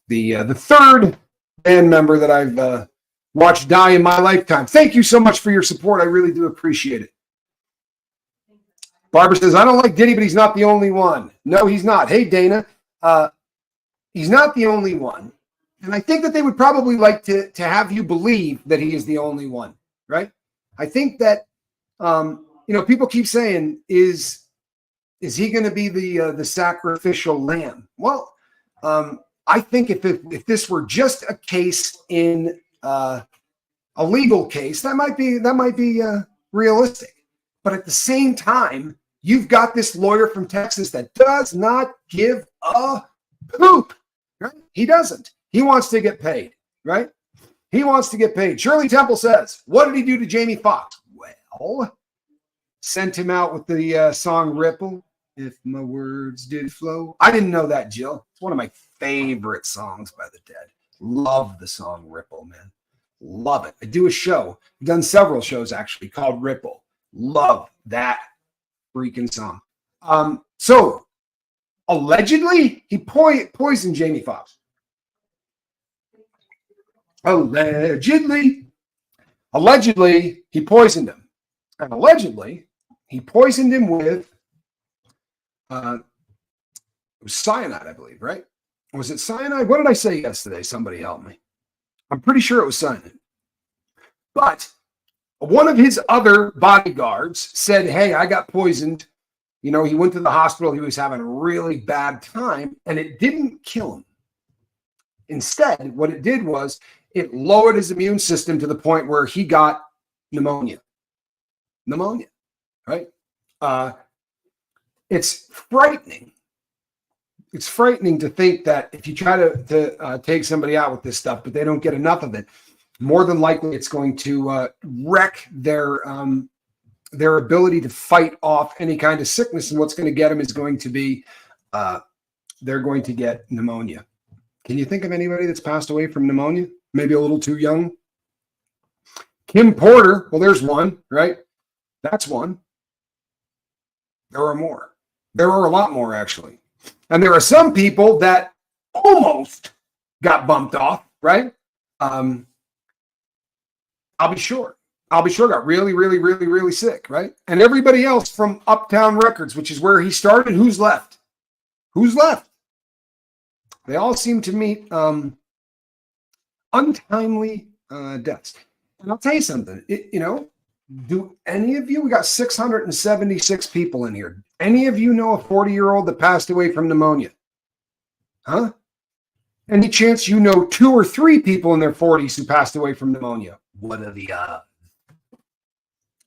The third band member that I've watched die in my lifetime. Thank you so much for your support. I really do appreciate it. Barbara says, I don't like Diddy, but he's not the only one. No, he's not. Hey, Dana, he's not the only one. And I think that they would probably like to have you believe that he is the only one, right? I think that, people keep saying, is he going to be the sacrificial lamb? Well, I think if this were just a case in a legal case, that might be realistic. But at the same time, you've got this lawyer from Texas that does not give a poop. Right? He doesn't. He wants to get paid, right? He wants to get paid. Shirley Temple says, what did he do to Jamie Foxx? Well, sent him out with the song Ripple. If my words did flow. I didn't know that, Jill. It's one of my favorite songs by the Dead. Love the song Ripple, man. Love it. I do a show. I've done several shows actually called Ripple. Love that freaking song. So allegedly he poisoned Jamie Foxx. Allegedly he poisoned him. And allegedly he poisoned him with it was cyanide, I believe, right? Was it cyanide? What did I say yesterday? Somebody help me. I'm pretty sure it was cyanide. But one of his other bodyguards said, hey, I got poisoned. He went to the hospital. He was having a really bad time, and it didn't kill him. Instead, what it did was it lowered his immune system to the point where he got pneumonia. Pneumonia, right? It's frightening. It's frightening to think that if you try to take somebody out with this stuff, but they don't get enough of it, more than likely it's going to wreck their ability to fight off any kind of sickness. And what's going to get them is going to be they're going to get pneumonia. Can you think of anybody that's passed away from pneumonia? Maybe a little too young? Kim Porter. Well, there's one, right? That's one. There are more. There are a lot more, actually. And there are some people that almost got bumped off, right? I'll be sure got really, really, really, really sick, right? And everybody else from Uptown Records, which is where he started, who's left? Who's left? They all seem to meet untimely deaths. And I'll tell you something, do any of you, we got 676 people in here. Any of you know a 40-year-old that passed away from pneumonia? Huh? Any chance you know 2 or 3 people in their 40s who passed away from pneumonia? What are the odds?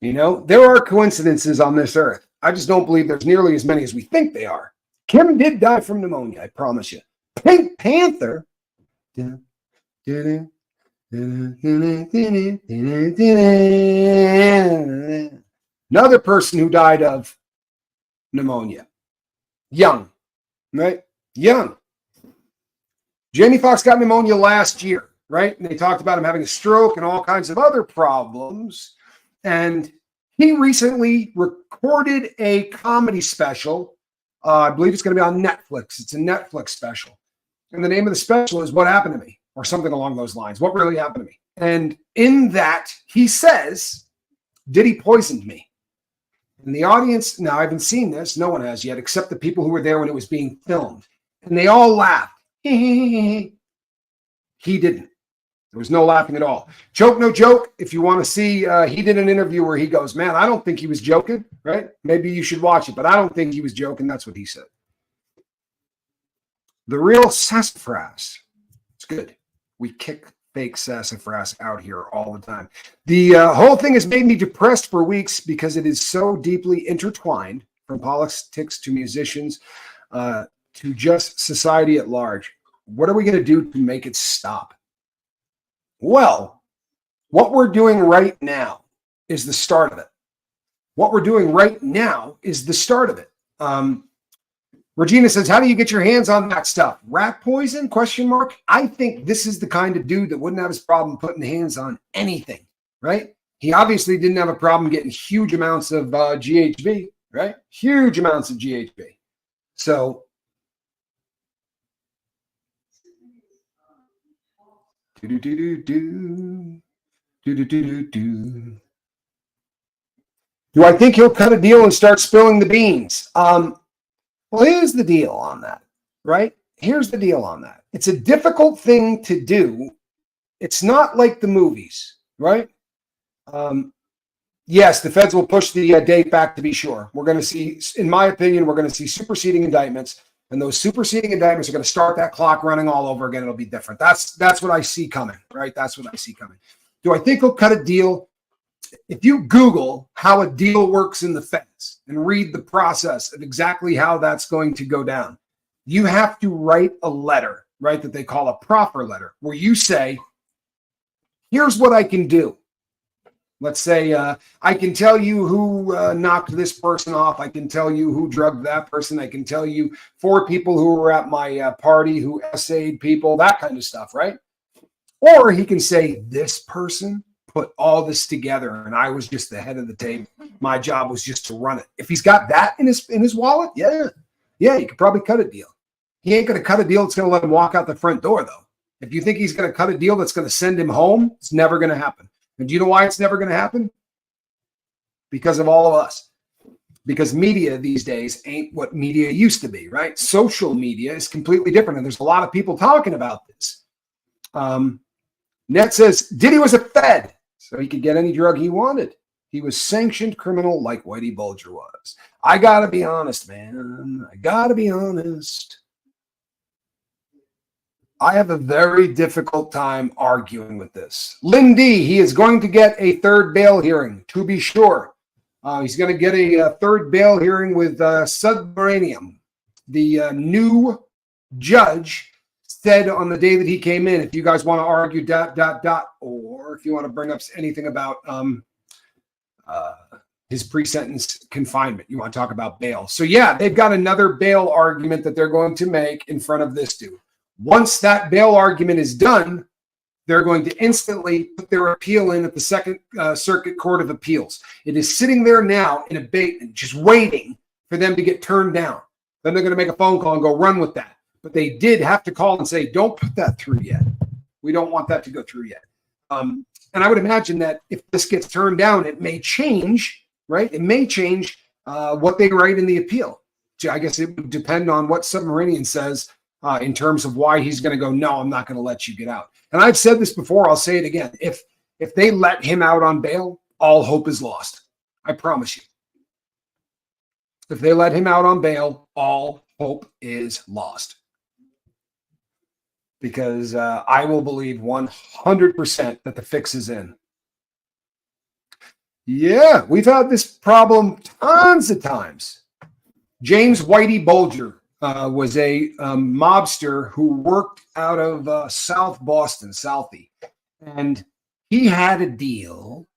There are coincidences on this earth. I just don't believe there's nearly as many as we think they are. Kim did die from pneumonia, I promise you. Pink Panther. Another person who died of pneumonia. Young, right? Young. Jamie Foxx got pneumonia last year, right? And they talked about him having a stroke and all kinds of other problems. And he recently recorded a comedy special. I believe it's going to be on Netflix. It's a Netflix special. And the name of the special is What Happened to Me, or something along those lines. What really happened to me? And in that, he says, Diddy poisoned me. And the audience, now I haven't seen this, no one has yet, except the people who were there when it was being filmed. And they all laughed. He didn't. There was no laughing at all. Joke, no joke. If you want to see, he did an interview where he goes, man, I don't think he was joking, right? Maybe you should watch it, but I don't think he was joking. That's what he said. The real sassafras. It's good. We kick fake sassafras out here all the time. The whole thing has made me depressed for weeks because it is so deeply intertwined, from politics to musicians to just society at large. What are we going to do to make it stop? Well, what we're doing right now is the start of it. What we're doing right now is the start of it. Regina says, how do you get your hands on that stuff? Rat poison? Question mark. I think this is the kind of dude that wouldn't have his problem putting hands on anything, right? He obviously didn't have a problem getting huge amounts of GHB, right? Huge amounts of GHB. So, do I think he'll cut a deal and start spilling the beans? Well, here's the deal on that, right? Here's the deal on that. It's a difficult thing to do. It's not like the movies, right? Yes, the feds will push the date back to be sure. We're going to see, in my opinion, we're going to see superseding indictments, and those superseding indictments are going to start that clock running all over again. It'll be different. That's what I see coming, right? That's what I see coming. Do I think he'll cut a deal? If you Google how a deal works in the feds and read the process of exactly how that's going to go down, you have to write a letter, right, that they call a proffer letter, where you say, here's what I can do. Let's say I can tell you who knocked this person off. I can tell you who drugged that person. I can tell you 4 people who were at my party who essayed people, that kind of stuff, right? Or he can say, this person put all this together and I was just the head of the table. My job was just to run it. If he's got that in his wallet, yeah, you could probably cut a deal. He ain't going to cut a deal that's going to let him walk out the front door, though. If you think he's going to cut a deal that's going to send him home, it's never going to happen. And do you know why it's never going to happen? Because of all of us. Because media these days ain't what media used to be, right? Social media is completely different. And there's a lot of people talking about this. Net says, Diddy was a Fed, so he could get any drug he wanted. He was sanctioned criminal like Whitey Bulger was. I got to be honest, man. I got to be honest. I have a very difficult time arguing with this. Lynn D, he is going to get a third bail hearing, to be sure. He's going to get a third bail hearing with Submaranium. The new judge said on the day that he came in, if you guys want to argue ... or if you want to bring up anything about his pre-sentence confinement, you want to talk about bail. So yeah, they've got another bail argument that they're going to make in front of this dude. Once that bail argument is done, they're going to instantly put their appeal in at the Second Circuit Court of Appeals. It is sitting there now in abatement, just waiting for them to get turned down. Then they're going to make a phone call and go run with that. But they did have to call and say, don't put that through yet. We don't want that to go through yet. And I would imagine that if this gets turned down, it may change, right? It may change what they write in the appeal. So I guess it would depend on what Submarinian says in terms of why he's going to go, no, I'm not going to let you get out. And I've said this before, I'll say it again. If they let him out on bail, all hope is lost. I promise you. If they let him out on bail, all hope is lost. Because I will believe 100% that the fix is in. Yeah, we've had this problem tons of times. James Whitey Bulger was a mobster who worked out of South Boston, Southie. And he had a deal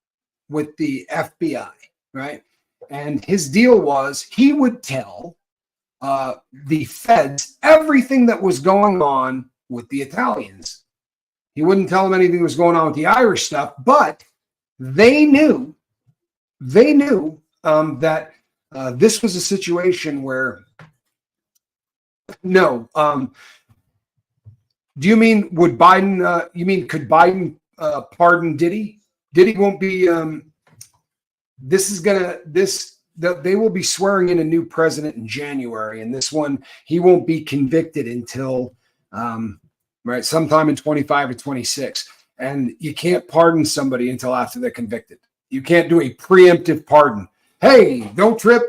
with the FBI, right? And his deal was he would tell the feds everything that was going on with the Italians. He wouldn't tell them anything that was going on with the Irish stuff, but they knew that this was a situation where no. Do you mean would Biden? You mean could Biden pardon Diddy? Diddy won't be. They will be swearing in a new president in January, and this one he won't be convicted until right sometime in 25 or 26. And you can't pardon somebody until after they're convicted. You can't do a preemptive pardon. Hey, don't trip.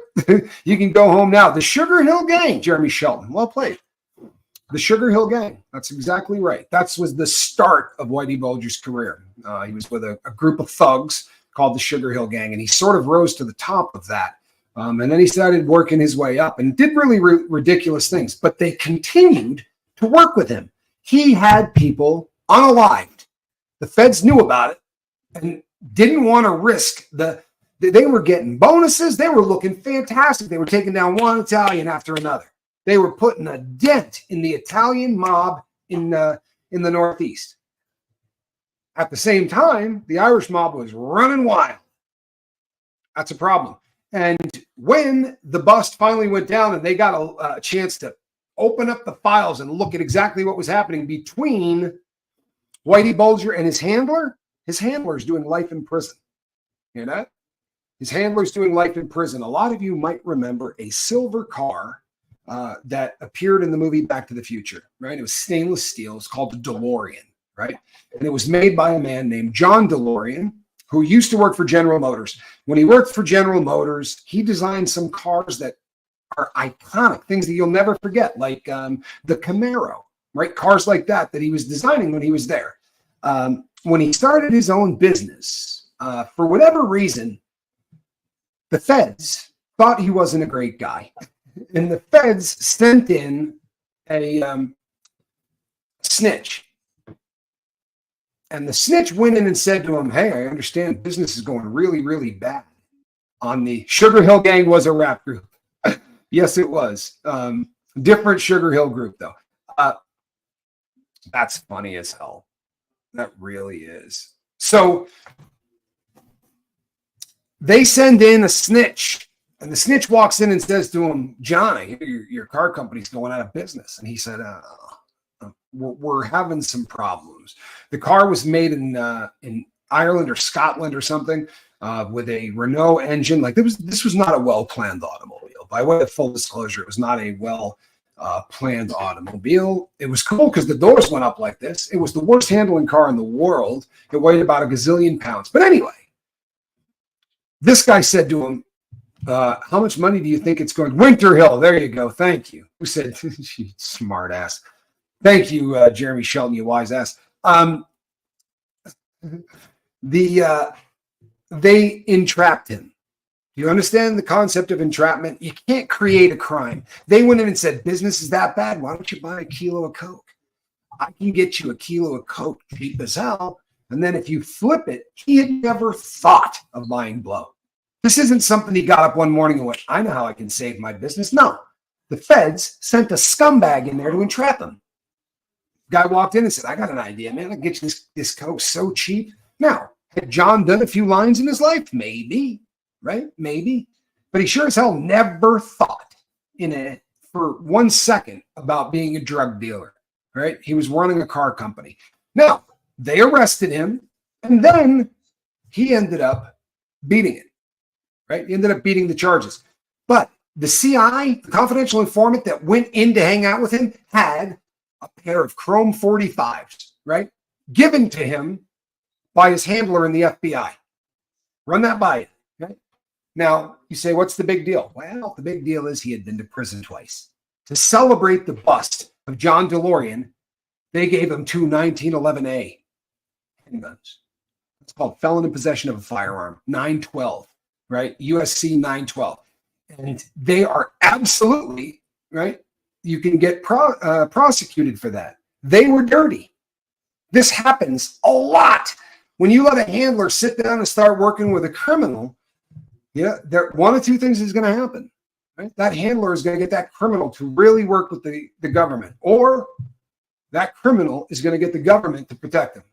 You can go home now. The Sugar Hill Gang, Jeremy Shelton. Well played. The Sugar Hill Gang. That's exactly right. That was the start of Whitey Bulger's career. He was with a group of thugs called the Sugar Hill Gang, and he sort of rose to the top of that. And then he started working his way up and did really ridiculous things. But they continued to work with him. He had people unalived. The feds knew about it and didn't want to risk they were getting bonuses. They were looking fantastic. They were taking down one Italian after another. They were putting a dent in the Italian mob in the Northeast. At the same time, the Irish mob was running wild. That's a problem. And when the bust finally went down and they got a chance to open up the files and look at exactly what was happening between Whitey Bulger and his handler's doing life in prison. You know? His handler's doing life in prison. A lot of you might remember a silver car that appeared in the movie Back to the Future, right? It was stainless steel. It's called the DeLorean, right? And it was made by a man named John DeLorean, who used to work for General Motors. When he worked for General Motors, he designed some cars that are iconic, things that you'll never forget, like the Camaro, right? Cars like that he was designing when he was there. When he started his own business, for whatever reason, the feds thought he wasn't a great guy. And the feds sent in a snitch. And the snitch went in and said to him, hey, I understand business is going really, really bad. On the Sugar Hill Gang was a rap group. Yes, it was. Different Sugar Hill group, though. That's funny as hell. That really is. So they send in a snitch. And the snitch walks in and says to him, John, I hear your car company's going out of business. And he said, we're having some problems. The car was made in Ireland or Scotland or something with a Renault engine. Like this was not a well-planned automobile. By way of full disclosure, it was not a well-planned automobile. It was cool because the doors went up like this. It was the worst handling car in the world. It weighed about a gazillion pounds. But anyway, this guy said to him, how much money do you think it's going? Winter Hill. There you go. Thank you. Who said, smart ass. Thank you, Jeremy Shelton, you wise ass. They entrapped him. You understand the concept of entrapment? You can't create a crime. They went in and said, business is that bad. Why don't you buy a kilo of Coke? I can get you a kilo of Coke cheap as hell. And then if you flip it, he had never thought of buying blow. This isn't something he got up one morning and went, I know how I can save my business. No, the feds sent a scumbag in there to entrap him. Guy walked in and said, I got an idea, man. I can get you this Coke so cheap. Now, had John done a few lines in his life? Maybe, right? Maybe. But he sure as hell never thought for 1 second about being a drug dealer, right? He was running a car company. Now, they arrested him, and then he ended up beating it, right? He ended up beating the charges. But the CI, the confidential informant that went in to hang out with him, had a pair of Chrome 45s, right? Given to him by his handler in the FBI. Run that by you, right? Now, you say, what's the big deal? Well, the big deal is he had been to prison twice. To celebrate the bust of John DeLorean, they gave him 2 1911A handguns. It's called felon in possession of a firearm, 912, right? USC 912. And they are absolutely, right? You can get prosecuted for that. They were dirty. This happens a lot. When you let a handler sit down and start working with a criminal, one of two things is going to happen. Right? That handler is going to get that criminal to really work with the government, or that criminal is going to get the government to protect him.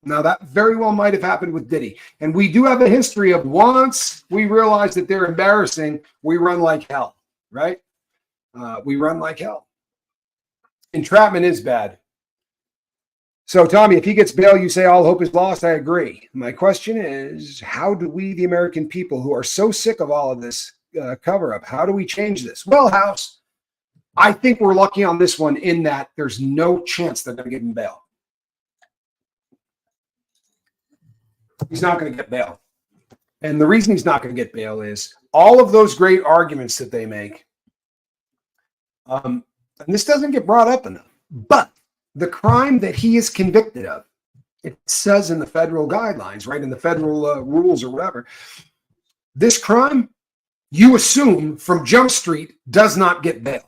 Now, that very well might have happened with Diddy. And we do have a history of once we realize that they're embarrassing, we run like hell, right? We run like hell. Entrapment is bad. So, Tommy, if he gets bail, you say all hope is lost. I agree. My question is, how do we, the American people who are so sick of all of this cover-up, how do we change this? Well, House, I think we're lucky on this one in that there's no chance they're going to give him bail. He's not going to get bail. And the reason he's not going to get bail is all of those great arguments that they make. And this doesn't get brought up enough, but the crime that he is convicted of, it says in the federal guidelines, right, in the federal rules or whatever, this crime, you assume from Jump Street does not get bail,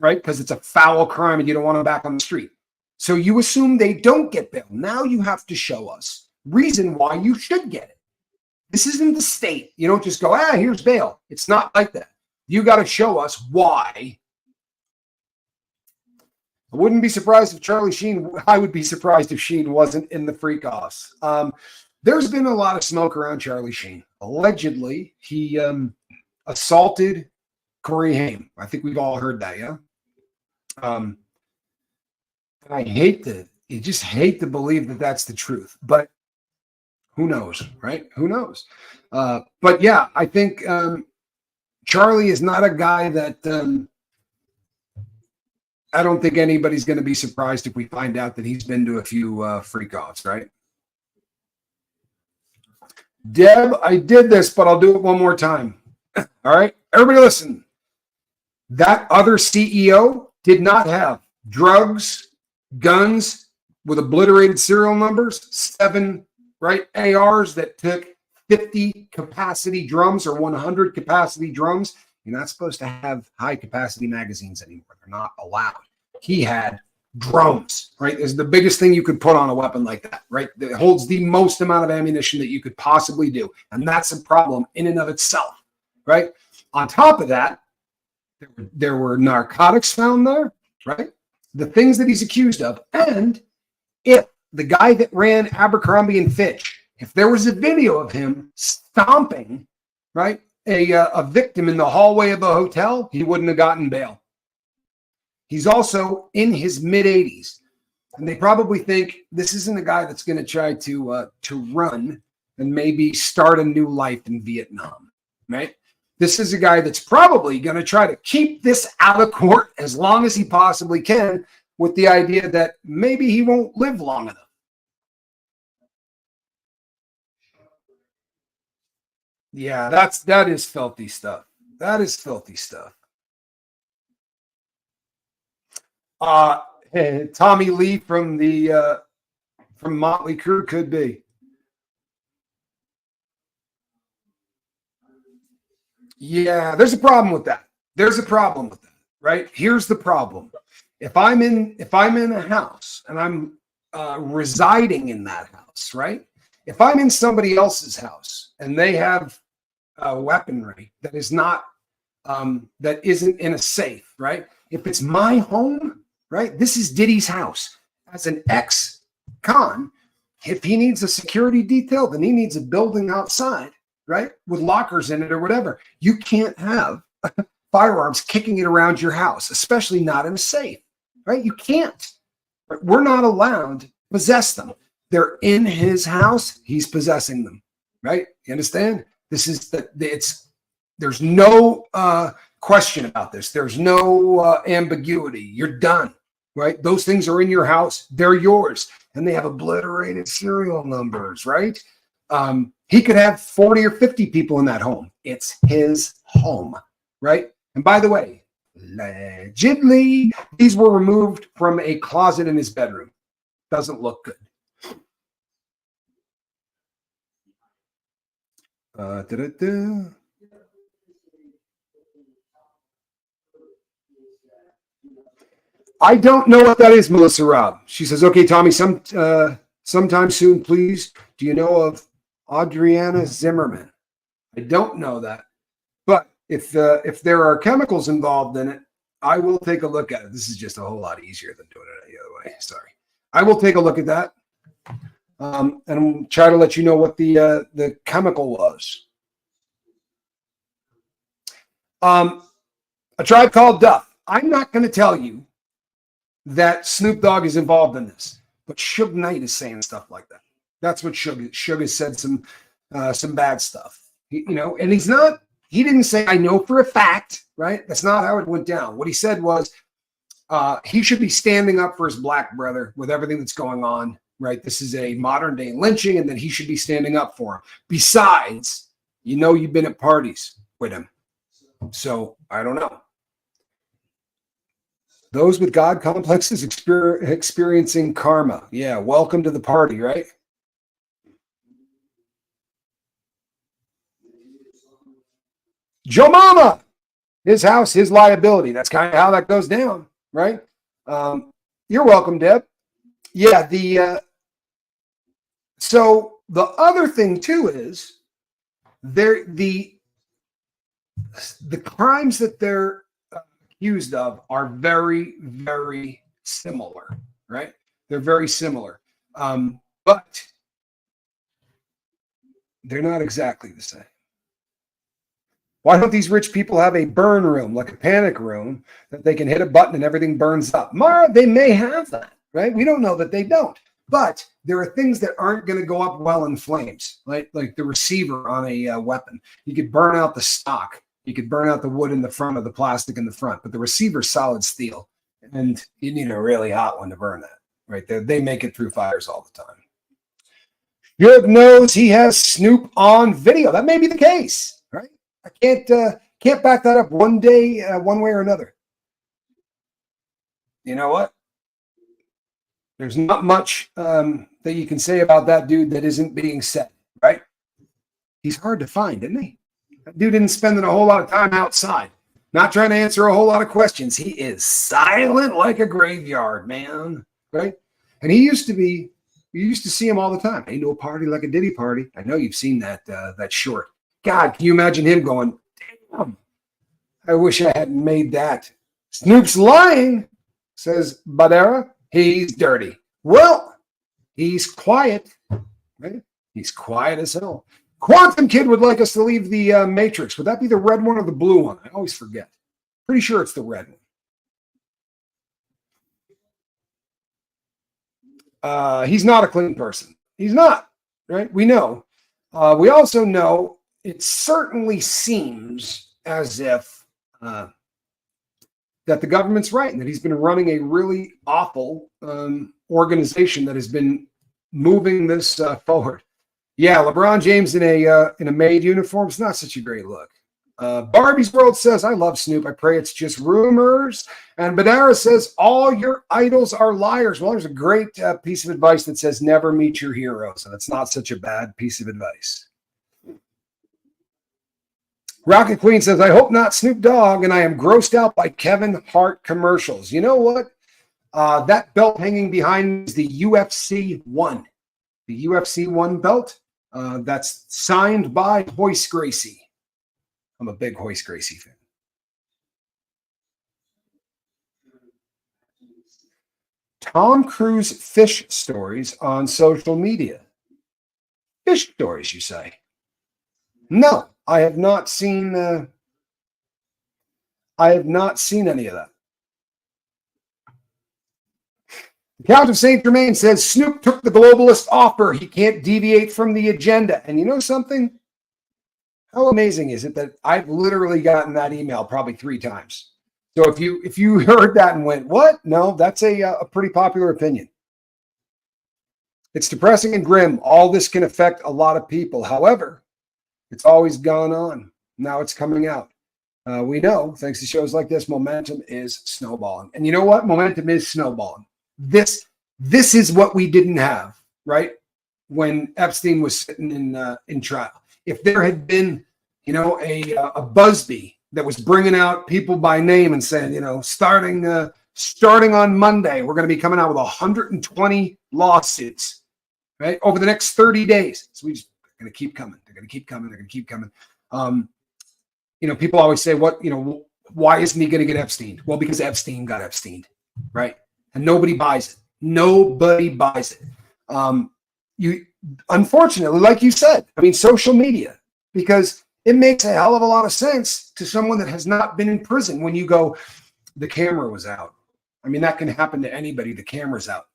right? Because it's a foul crime and you don't want them back on the street. So you assume they don't get bail. Now you have to show us reason why you should get it. This isn't the state. You don't just go, here's bail. It's not like that. You got to show us why I wouldn't be surprised if Charlie Sheen, I would be surprised if Sheen wasn't in the freak offs. There's been a lot of smoke around Charlie Sheen. Allegedly, he assaulted Corey Haim. I think we've all heard that, yeah? I you just hate to believe that that's the truth, but who knows, right? Who knows? But yeah, I think Charlie is not a guy that I don't think anybody's going to be surprised if we find out that he's been to a few freak offs, right? Deb, I did this, but I'll do it one more time. All right, everybody listen. That other CEO did not have drugs, guns with obliterated serial numbers, 7 ARs that took 50 capacity drums or 100 capacity drums. You're not supposed to have high capacity magazines anymore. They're not allowed. He had drones, right? Is the biggest thing you could put on a weapon like that, right? It holds the most amount of ammunition that you could possibly do. And that's a problem in and of itself, right? On top of that, there were narcotics found there, right? The things that he's accused of. And if the guy that ran Abercrombie and Fitch, if there was a video of him stomping, right, a victim in the hallway of a hotel, he wouldn't have gotten bail. He's also in his mid-80s. And they probably think this isn't a guy that's going to try to run and maybe start a new life in Vietnam, right? This is a guy that's probably going to try to keep this out of court as long as he possibly can, with the idea that maybe he won't live long enough. Yeah, that is filthy stuff. That is filthy stuff. Tommy Lee from Motley Crue could be. Yeah, there's a problem with that. Right? Here's the problem. If I'm in a house and I'm residing in that house, right? If I'm in somebody else's house and they have weaponry that is not that isn't in a safe, right? If it's my home, right? This is Diddy's house. As an ex-con, if he needs a security detail, then he needs a building outside, right? With lockers in it or whatever. You can't have firearms kicking it around your house, especially not in a safe, right? You can't. We're not allowed to possess them. They're in his house. He's possessing them, right? You understand? There's no question about this. There's no ambiguity. You're done, right? Those things are in your house. They're yours. And they have obliterated serial numbers, right? He could have 40 or 50 people in that home. It's his home, right? And by the way, allegedly, these were removed from a closet in his bedroom. Doesn't look good. I don't know what that is, Melissa Robb. She says, okay, Tommy, sometime soon, please. Do you know of Adriana Zimmerman? I don't know that. But if there are chemicals involved in it, I will take a look at it. This is just a whole lot easier than doing it the other way. Sorry. I will take a look at that and try to let you know what the chemical was. A Tribe Called Duff. I'm not going to tell you that Snoop Dogg is involved in this, but Suge Knight is saying stuff like that. That's what Suge has said some bad stuff. And he didn't say, I know for a fact, right? That's not how it went down. What he said was he should be standing up for his black brother with everything that's going on, right? This is a modern day lynching, and that he should be standing up for him. Besides, you've been at parties with him. So I don't know. Those with God complexes experiencing karma. Yeah, welcome to the party, right? Joe Mama, his house, his liability. That's kind of how that goes down, right? You're welcome, Deb. Yeah, so the other thing too is the crimes that they're accused of are very, very similar, right? They're very similar. But they're not exactly the same. Why don't these rich people have a burn room, like a panic room, that they can hit a button and everything burns up? Mara, they may have that, right? We don't know that they don't. But there are things that aren't going to go up well in flames, like the receiver on a weapon. You could burn out the stock. You could burn out the wood in the front or the plastic in the front, but the receiver's solid steel, and you need a really hot one to burn that, right? They make it through fires all the time. Good knows he has Snoop on video. That may be the case, right? I can't back that up one day, one way or another. You know what? There's not much that you can say about that dude that isn't being said, right? He's hard to find, isn't he? That dude isn't spending a whole lot of time outside, not trying to answer a whole lot of questions. He is silent like a graveyard, man, right? And you used to see him all the time. Ain't no party like a Diddy party. I know you've seen that short. God, can you imagine him going, damn, I wish I hadn't made that. Snoop's lying, says Badera. He's dirty. Well, he's quiet, right? He's quiet as hell. Quantum Kid would like us to leave the Matrix. Would that be the red one or the blue one? I always forget. Pretty sure it's the red one. He's not a clean person. He's not, right? We know. We also know it certainly seems as if that the government's right and that he's been running a really awful organization that has been moving this forward. Yeah, LeBron James in a maid uniform is not such a great look. Barbie's World says, I love Snoop. I pray it's just rumors. And Badara says, all your idols are liars. Well, there's a great piece of advice that says never meet your heroes. And it's not such a bad piece of advice. Rocket Queen says, I hope not Snoop Dogg, and I am grossed out by Kevin Hart commercials. You know what? That belt hanging behind me is the UFC 1. The UFC 1 belt. That's signed by Hoist Gracie. I'm a big Hoist Gracie fan. Tom Cruise fish stories on social media. Fish stories, you say? No, I have not seen. I have not seen any of that. The Count of Saint Germain says Snoop took the globalist offer. He can't deviate from the agenda. And you know something? How amazing is it that I've literally gotten that email probably 3 times? So if you heard that and went, what? No, that's a pretty popular opinion. It's depressing and grim. All this can affect a lot of people. However, it's always gone on. Now it's coming out. We know, thanks to shows like this, momentum is snowballing. And you know what? Momentum is snowballing. This is what we didn't have, right? When Epstein was sitting in trial. If there had been, a Busby that was bringing out people by name and saying, starting on Monday, we're going to be coming out with 120 lawsuits, right, over the next 30 days. So we just going to keep coming. They're going to keep coming. They're going to keep coming. People always say, why isn't he going to get Epstein? Well, because Epstein got Epstein, right? And nobody buys it. Nobody buys it. Unfortunately, like you said, social media, because it makes a hell of a lot of sense to someone that has not been in prison when you go, the camera was out. That can happen to anybody. The camera's out.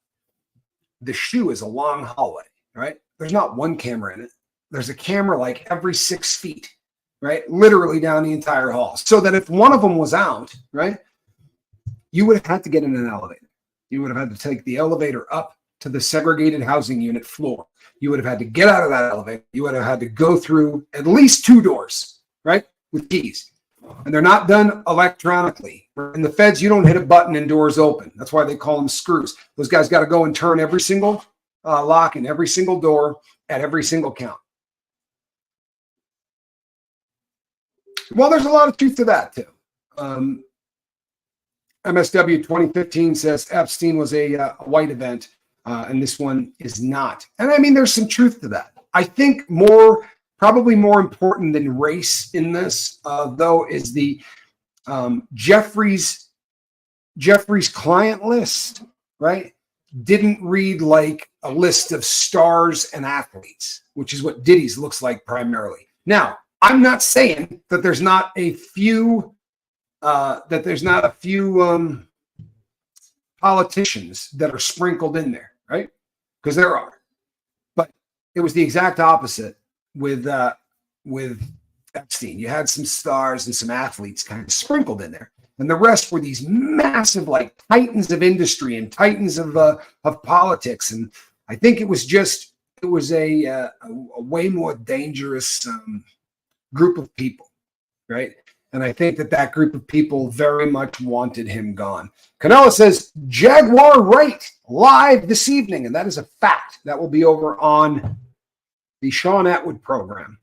The shoe is a long hallway, right? There's not one camera in it. There's a camera like every 6 feet, right? Literally down the entire hall. So that if one of them was out, right, you would have had to get in an elevator. You would have had to take the elevator up to the segregated housing unit floor. You would have had to get out of that elevator. You would have had to go through at least 2 doors, right, with keys. And they're not done electronically. In the feds, you don't hit a button and doors open. That's why they call them screws. Those guys got to go and turn every single lock in every single door at every single count. Well, there's a lot of truth to that, too. MSW 2015 says Epstein was a white event, and this one is not. And there's some truth to that. I think probably more important than race in this, though, is the Jeffries Jeffrey's client list, right, didn't read like a list of stars and athletes, which is what Diddy's looks like primarily. Now, I'm not saying that there's not a few politicians that are sprinkled in there, right? Because there are. But it was the exact opposite with Epstein. You had some stars and some athletes kind of sprinkled in there, and the rest were these massive, like, titans of industry and titans of politics. And I think it was a way more dangerous group of people, right? And I think that group of people very much wanted him gone. Canella says, Jaguar right live this evening. And that is a fact. That will be over on the Sean Atwood program.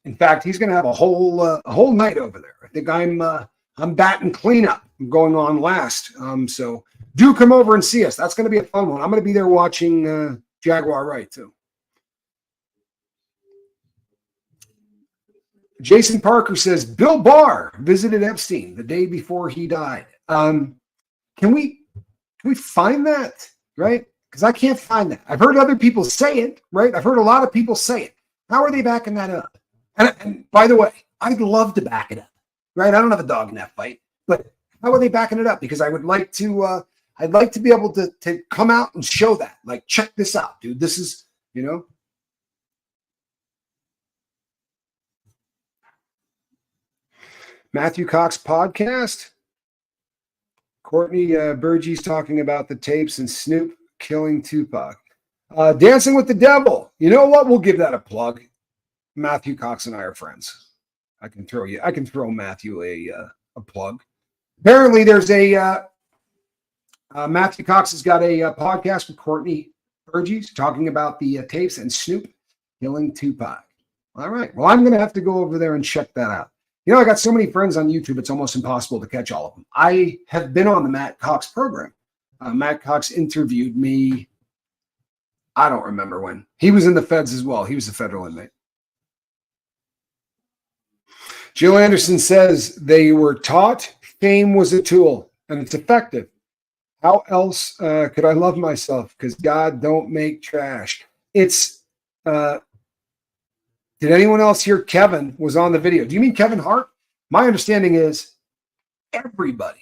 In fact, he's going to have a whole night over there. I think I'm batting cleanup. I'm going on last. So do come over and see us. That's going to be a fun one. I'm going to be there watching Jaguar right too. Jason Parker says, Bill Barr visited Epstein the day before he died. Can we find that, right? Because I can't find that. I've heard other people say it, right? I've heard a lot of people say it. How are they backing that up? And by the way, I'd love to back it up, right? I don't have a dog in that fight, but how are they backing it up? Because I would like to, I'd like to be able to come out and show that, like, check this out, dude. This is, Matthew Cox podcast. Courtney Burgess talking about the tapes and Snoop killing Tupac. Dancing with the Devil. You know what? We'll give that a plug. Matthew Cox and I are friends. I can throw Matthew a plug. Apparently, there's Matthew Cox has got a podcast with Courtney Burgess talking about the tapes and Snoop killing Tupac. All right. Well, I'm going to have to go over there and check that out. I got so many friends on YouTube, it's almost impossible to catch all of them. I have been on the Matt Cox program. Matt Cox interviewed me. I don't remember when. He was in the feds as well. He was a federal inmate. Jill Anderson says they were taught fame was a tool and it's effective. How else could I love myself? Because God don't make trash. It's did anyone else hear Kevin was on the video? Do you mean Kevin Hart? My understanding is everybody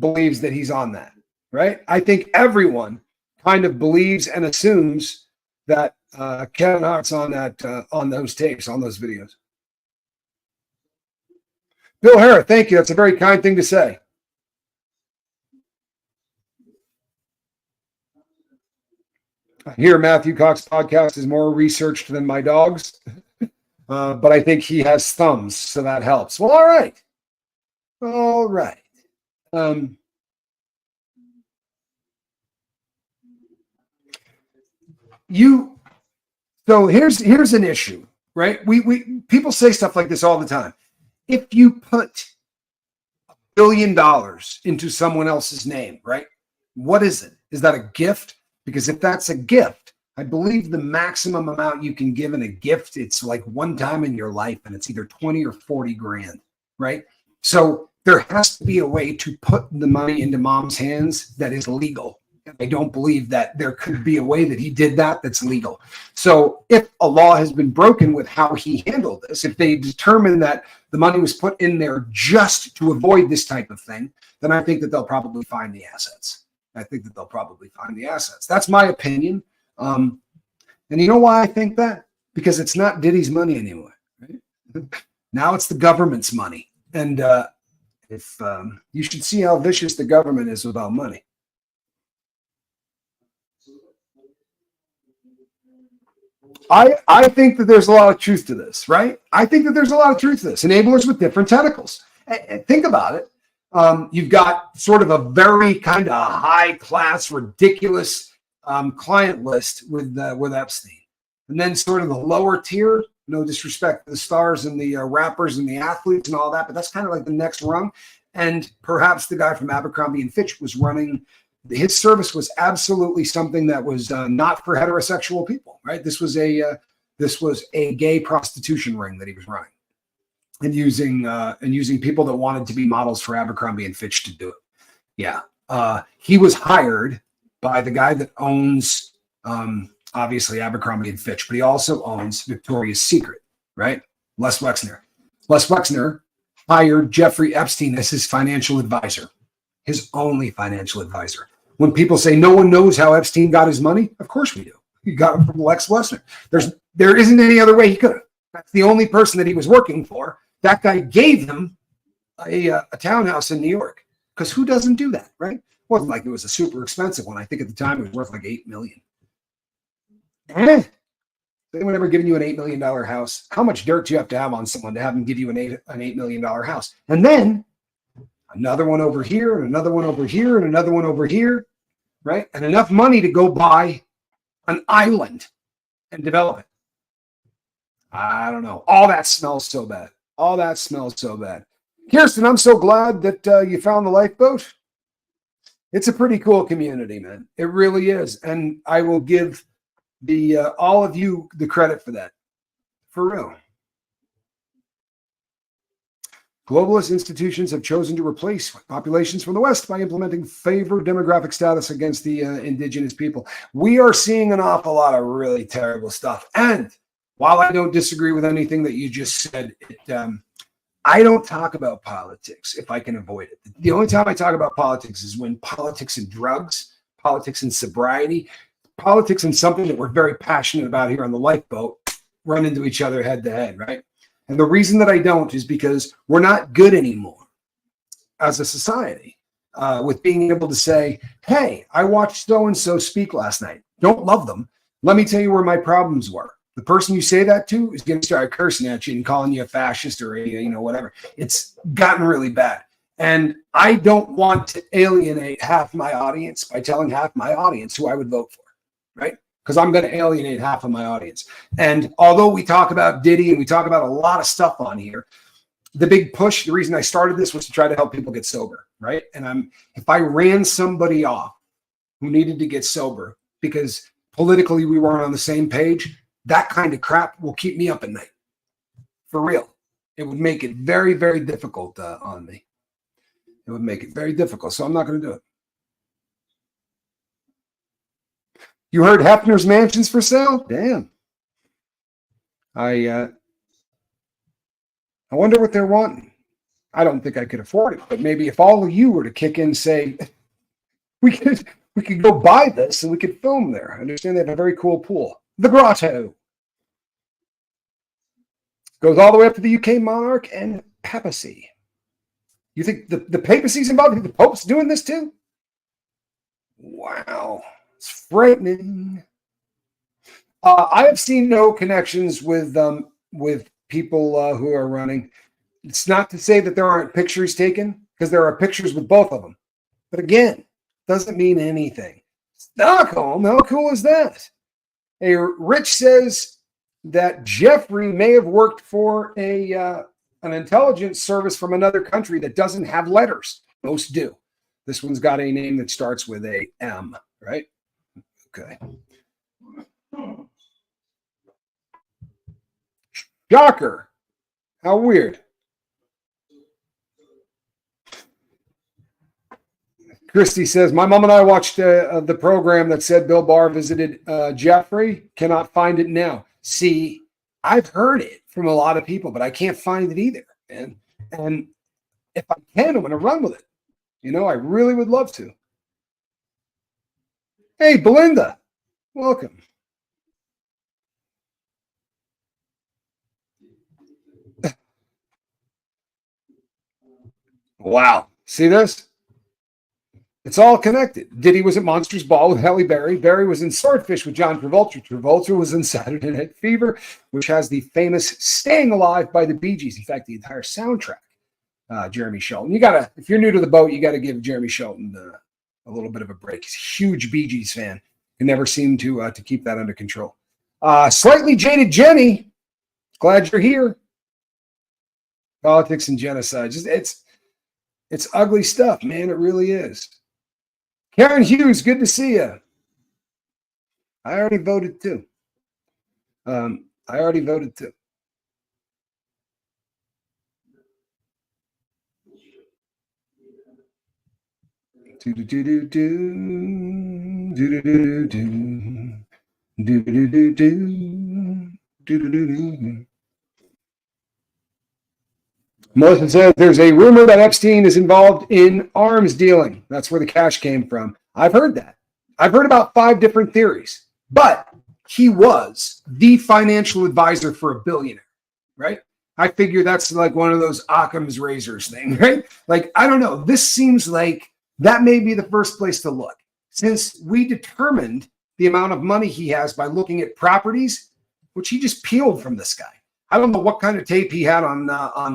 believes that he's on that, right? I think everyone kind of believes and assumes that Kevin Hart's on that, on those tapes, on those videos. Bill Harris, thank you. That's a very kind thing to say. I hear Matthew Cox podcast is more researched than my dog's, but I think he has thumbs, so that helps. Well, all right. All right. So here's an issue, right? We people say stuff like this all the time. If you put $1 billion into someone else's name, right? What is it? Is that a gift? Because if that's a gift, I believe the maximum amount you can give in a gift, it's like one time in your life, and it's either 20 or 40 grand, right? So there has to be a way to put the money into mom's hands that is legal. I don't believe that there could be a way that he did that that's legal. So if a law has been broken with how he handled this, if they determine that the money was put in there just to avoid this type of thing, then I think that they'll probably find the assets. That's my opinion. And you know why I think that? Because it's not Diddy's money anymore. Right? Now it's the government's money. And if you should see how vicious the government is about money. I think that there's a lot of truth to this, right? I think that there's a lot of truth to this. Enablers with different tentacles. Think about it. You've got sort of a very kind of high class, ridiculous client list with Epstein. And then sort of the lower tier, no disrespect to the stars and the rappers and the athletes and all that, but that's kind of like the next rung. And perhaps the guy from Abercrombie and Fitch was running, his service was absolutely something that was not for heterosexual people, right? This was a gay prostitution ring that he was running. and using people that wanted to be models for Abercrombie and Fitch to do it. Yeah. He was hired by the guy that owns obviously Abercrombie and Fitch, but he also owns Victoria's Secret, right? Les Wexner. Les Wexner hired Jeffrey Epstein as his financial advisor, his only financial advisor. When people say no one knows how Epstein got his money, of course we do. He got it from Lex Wexner. There isn't any other way he could have. That's the only person that he was working for. That guy gave him a townhouse in New York, because who doesn't do that, right? It wasn't like it was a super expensive one. I think at the time it was worth like $8 million. Has anyone ever given you an $8 million house? How much dirt do you have to have on someone to have them give you an $8 million house? And then another one over here, and another one over here, and another one over here, right? And enough money to go buy an island and develop it. I don't know. All that smells so bad. All that smells so bad. Kirsten, I'm so glad that you found the lifeboat. It's a pretty cool community, man. It really is. And I will give all of you the credit for that. For real. Globalist institutions have chosen to replace populations from the West by implementing favored demographic status against the indigenous people. We are seeing an awful lot of really terrible stuff. And while I don't disagree with anything that you just said, I don't talk about politics if I can avoid it. The only time I talk about politics is when politics and drugs, politics and sobriety, politics and something that we're very passionate about here on the lifeboat run into each other head to head, right? And the reason that I don't is because we're not good anymore as a society with being able to say, hey, I watched so-and-so speak last night. Don't love them. Let me tell you where my problems were. The person you say that to is going to start cursing at you and calling you a fascist or whatever. It's gotten really bad. And I don't want to alienate half my audience by telling half my audience who I would vote for, right? Because I'm going to alienate half of my audience. And although we talk about Diddy and we talk about a lot of stuff on here, the big push, the reason I started this was to try to help people get sober, right? And if I ran somebody off who needed to get sober because politically we weren't on the same page, that kind of crap will keep me up at night. For real. It would make it very, very difficult on me. It would make it very difficult. So I'm not going to do it. You heard Hefner's mansion's for sale? Damn. I wonder what they're wanting. I don't think I could afford it, but maybe if all of you were to kick in and say, we could go buy this and we could film there. I understand they have a very cool pool. The Grotto. Goes all the way up to the UK monarch and papacy. You think the papacy's involved? You think the Pope's doing this too? Wow. It's frightening. I have seen no connections with people who are running. It's not to say that there aren't pictures taken, because there are pictures with both of them. But again, doesn't mean anything. Stockholm, how cool is that? Hey, Rich says that Jeffrey may have worked for an intelligence service from another country that doesn't have letters. Most do. This one's got a name that starts with a M, right? Okay. Shocker. How weird. Christy says, my mom and I watched the program that said Bill Barr visited Jeffrey. Cannot find it now. See, I've heard it from a lot of people, but I can't find it either. And if I can, I'm going to run with it. I really would love to. Hey, Belinda, welcome. Wow. See this? It's all connected. Diddy was at Monsters Ball with Halle Berry. Berry was in Swordfish with John Travolta. Travolta was in Saturday Night Fever, which has the famous Staying Alive by the Bee Gees. In fact, the entire soundtrack, Jeremy Shelton. If you're new to the boat, you got to give Jeremy Shelton a little bit of a break. He's a huge Bee Gees fan. He never seemed to keep that under control. Slightly Jaded Jenny, glad you're here. Politics and genocide. It's ugly stuff, man. It really is. Karen Hughes, good to see you. I already voted too. Melissa says there's a rumor that Epstein is involved in arms dealing. That's where the cash came from. I've heard that. I've heard about 5 different theories, but he was the financial advisor for a billionaire, right? I figure that's like one of those Occam's razors thing, right? Like, I don't know. This seems like that may be the first place to look. Since we determined the amount of money he has by looking at properties, which he just peeled from this guy. I don't know what kind of tape he had on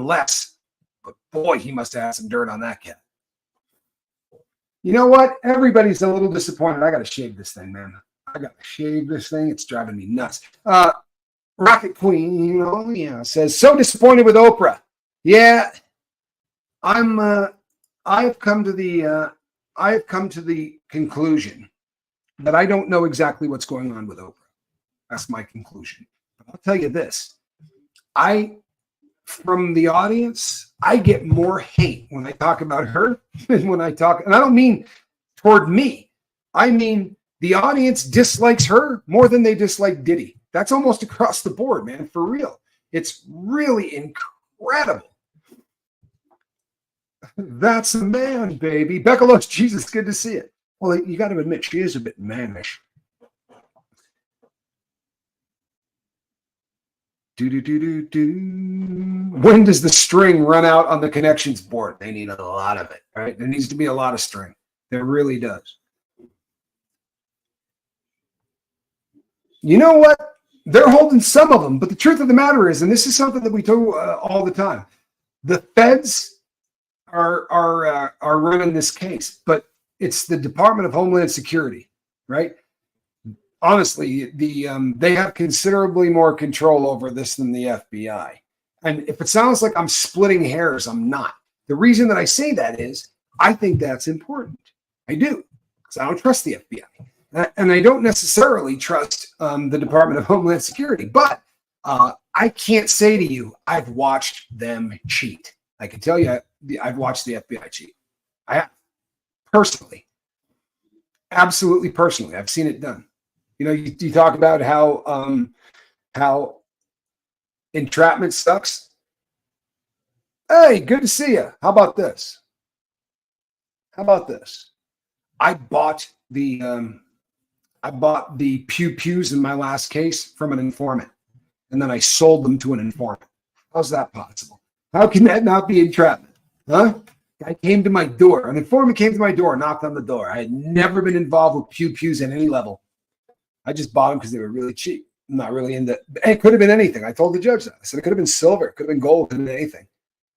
Les, but boy, he must have had some dirt on that cat. You know what? Everybody's a little disappointed. I got to shave this thing, man. I got to shave this thing. It's driving me nuts. Rocket Queen, oh yeah, says so disappointed with Oprah. Yeah, I've come to the conclusion that I don't know exactly what's going on with Oprah. That's my conclusion. But I'll tell you this. From the audience, I get more hate when I talk about her than when I talk, and I don't mean toward me. I mean, the audience dislikes her more than they dislike Diddy. That's almost across the board, man, for real. It's really incredible. That's a man, baby. Becca loves Jesus. Good to see it. Well, you got to admit, she is a bit mannish. When does the string run out on the connections board? They need a lot of it, right? There needs to be a lot of string. There really does. You know what? They're holding some of them, but the truth of the matter is, and this is something that we do all the time, the feds are running this case, but it's the Department of Homeland Security, right? Honestly, they have considerably more control over this than the FBI. And if it sounds like I'm splitting hairs, I'm not. The reason that I say that is I think that's important. I do, because I don't trust the FBI. And I don't necessarily trust the Department of Homeland Security, but I can't say to you, I've watched them cheat. I can tell you, I've watched the FBI cheat. I have, personally, absolutely personally. I've seen it done. You know, you talk about how entrapment sucks. Hey, good to see you. How about this? How about this? I bought the pew pews in my last case from an informant, and then I sold them to an informant. How's that possible? How can that not be entrapment? Huh? Guy came to my door. An informant came to my door, knocked on the door. I had never been involved with pew pews at any level. I just bought them because they were really cheap. I'm not really into. It could have been anything. I told the judge that. I said it could have been silver, it could have been gold, it could have been anything.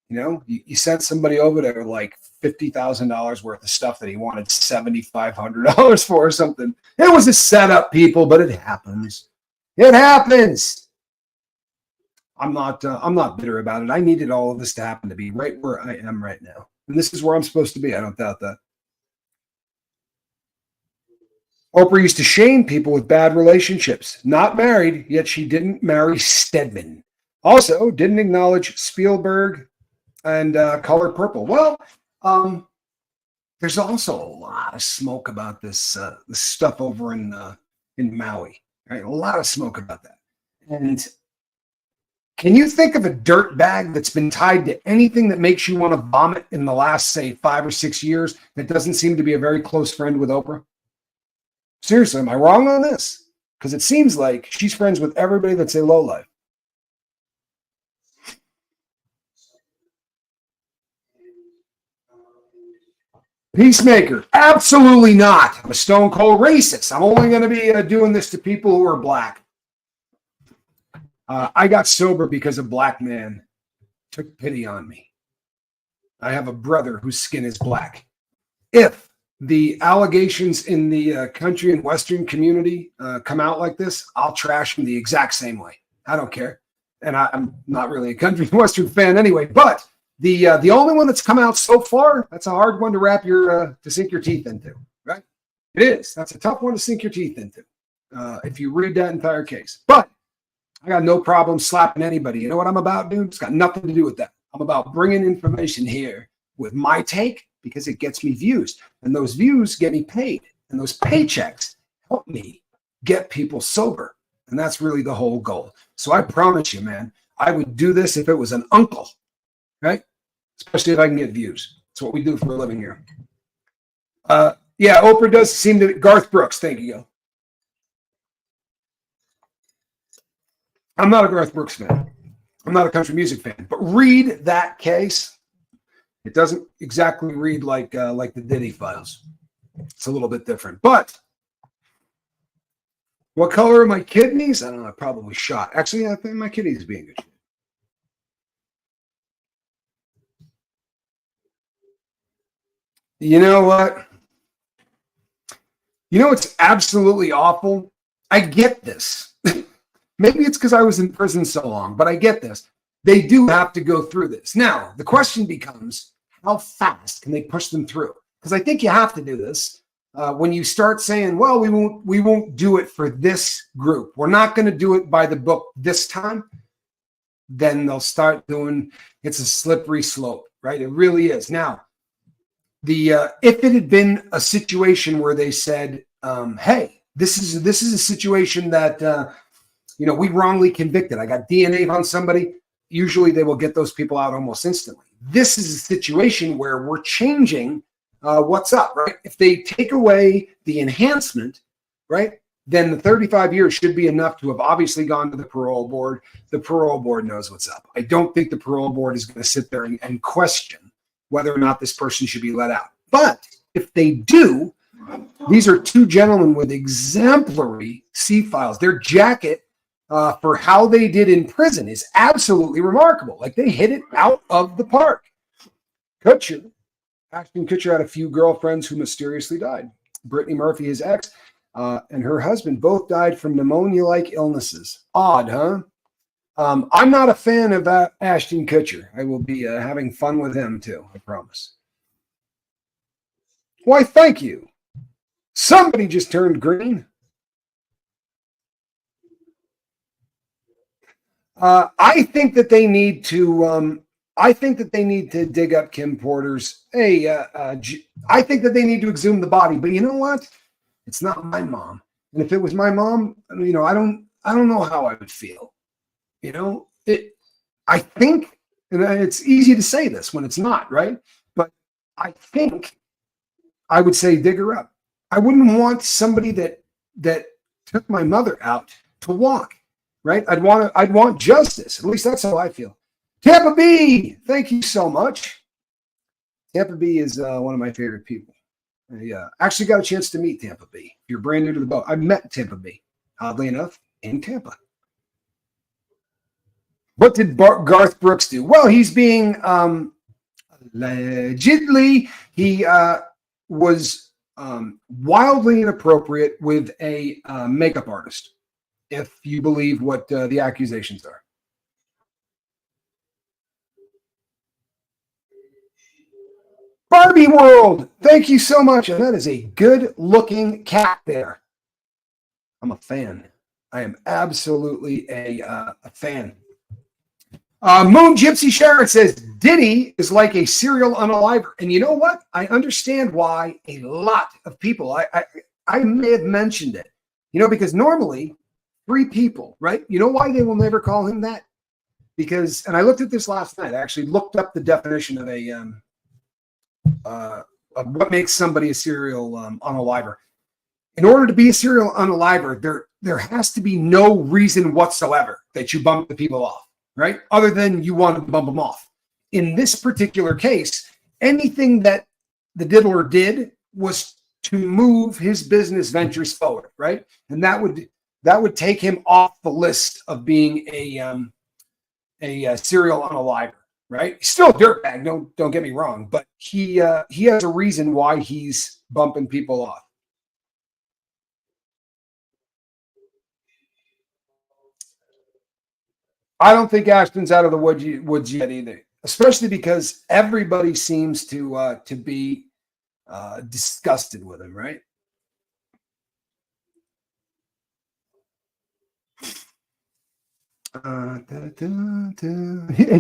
You know, you sent somebody over there like $50,000 worth of stuff that he wanted $7,500 for or something. It was a setup, people, but it happens. It happens. I'm not bitter about it. I needed all of this to happen to be right where I am right now, and this is where I'm supposed to be. I don't doubt that. Oprah used to shame people with bad relationships. Not married, yet she didn't marry Stedman. Also, didn't acknowledge Spielberg and Color Purple. Well, there's also a lot of smoke about this stuff over in Maui. Right? A lot of smoke about that. And can you think of a dirt bag that's been tied to anything that makes you want to vomit in the last, say, 5 or 6 years that doesn't seem to be a very close friend with Oprah? Seriously, am I wrong on this? Because it seems like she's friends with everybody that's a lowlife. Peacemaker, absolutely not. I'm a stone cold racist. I'm only going to be doing this to people who are black. I got sober because a black man took pity on me. I have a brother whose skin is black. If the allegations in the country and Western community come out like this, I'll trash them the exact same way. I don't care. And I'm not really a country and Western fan anyway, but the only one that's come out so far, that's a hard one to wrap to sink your teeth into, right? It is. That's a tough one to sink your teeth into if you read that entire case. But I got no problem slapping anybody. You know what I'm about, dude? It's got nothing to do with that. I'm about bringing information here with my take because it gets me views, and those views get me paid, and those paychecks help me get people sober. And that's really the whole goal. So I promise you, man, I would do this if it was an uncle, right? Especially if I can get views. That's what we do for a living here. Yeah, Oprah does seem to. Garth Brooks, thank you. I'm not a Garth Brooks fan. I'm not a country music fan. But read that case. It doesn't exactly read like the Diddy files. It's a little bit different. But what color are my kidneys? I don't know. I probably shot. Actually, I think my kidneys being good. You know what? You know it's absolutely awful? I get this. Maybe it's because I was in prison so long, but I get this. They do have to go through this. Now, the question becomes, how fast can they push them through? Because I think you have to do this. When you start saying, well, we won't do it for this group. We're not going to do it by the book this time. Then they'll start doing, it's a slippery slope, right? It really is. Now, if it had been a situation where they said, hey, this is a situation that, we wrongly convicted. I got DNA on somebody. Usually they will get those people out almost instantly. This is a situation where we're changing what's up, right? If they take away the enhancement, right, then the 35 years should be enough to have obviously gone to the parole board. The parole board knows what's up. I don't think the parole board is going to sit there and question whether or not this person should be let out. But if they do, these are two gentlemen with exemplary C files. Their jacket for how they did in prison is absolutely remarkable. Like they hit it out of the park. Ashton Kutcher had a few girlfriends who mysteriously died. Brittany Murphy, his ex, and her husband both died from pneumonia-like illnesses. Odd, huh? I'm not a fan of Ashton Kutcher. I will be having fun with him too, I promise. Why, thank you. Somebody just turned green. I think that they need to. I think that they need to dig up Kim Porter's. I think that they need to exhume the body. But you know what? It's not my mom. And if it was my mom, I don't know how I would feel. I think, and it's easy to say this when it's not, right? But I think I would say dig her up. I wouldn't want somebody that took my mother out to walk, right? I'd want justice. At least that's how I feel. Tampa B, thank you so much. Tampa B is one of my favorite people. I actually got a chance to meet Tampa B. If you're brand new to the boat, I met Tampa B, oddly enough, in Tampa. What did Garth Brooks do? Well, he's being allegedly, he was wildly inappropriate with a makeup artist, if you believe what the accusations are. Barbie World, thank you so much. And that is a good-looking cat there. I'm a fan. I am absolutely a fan. Moon Gypsy Sharon says, Diddy is like a serial unaliver. And you know what? I understand why a lot of people, I may have mentioned it, because normally 3 people, right? You know why they will never call him that? Because, and I looked at this last night, I actually looked up the definition of of what makes somebody a serial unaliver. In order to be a serial unaliver, there has to be no reason whatsoever that you bump the people off, right? Other than you want to bump them off. In this particular case, anything that the diddler did was to move his business ventures forward, right? And that would take him off the list of being a serial unaliver. Right? He's still a dirtbag, don't get me wrong, but he has a reason why he's bumping people off. I don't think Ashton's out of the woods yet either, especially because everybody seems to be disgusted with him, right? And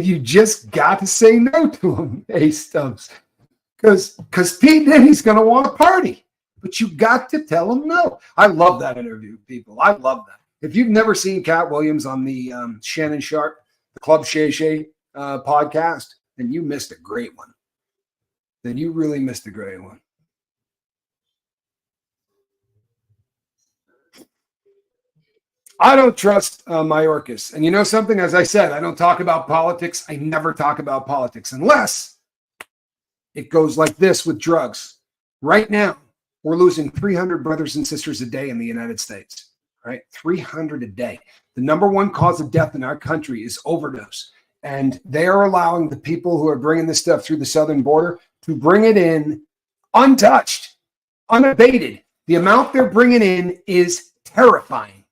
you just got to say no to him, Stubbs. Because P. Diddy's going to want to party. But you got to tell him no. I love that interview, people. I love that. If you've never seen Cat Williams on the Shannon Sharp, the Club Shay Shay podcast, then you missed a great one. Then you really missed a great one. I don't trust Mayorkas. And you know something? As I said, I don't talk about politics. I never talk about politics unless it goes like this with drugs. Right now, we're losing 300 brothers and sisters a day in the United States, right? 300 a day. The number one cause of death in our country is overdose. And they are allowing the people who are bringing this stuff through the southern border to bring it in untouched, unabated. The amount they're bringing in is terrifying,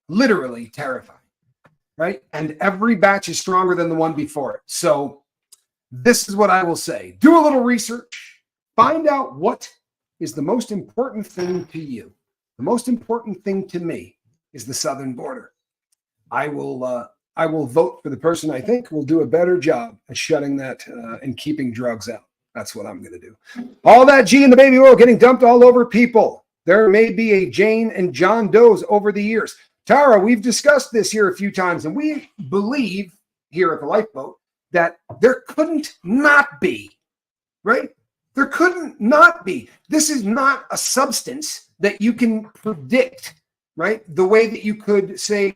literally terrifying, right? And every batch is stronger than the one before it. So this is what I will say. Do a little research. Find out what is the most important thing to you. The most important thing to me is the southern border. I will vote for the person I think will do a better job at shutting that and keeping drugs out. That's what I'm going to do. All that G in the baby oil getting dumped all over people. There may be a Jane and John Doe's over the years. Tara, we've discussed this here a few times, and we believe here at the Lifeboat that there couldn't not be, right? There couldn't not be. This is not a substance that you can predict, right? The way that you could say,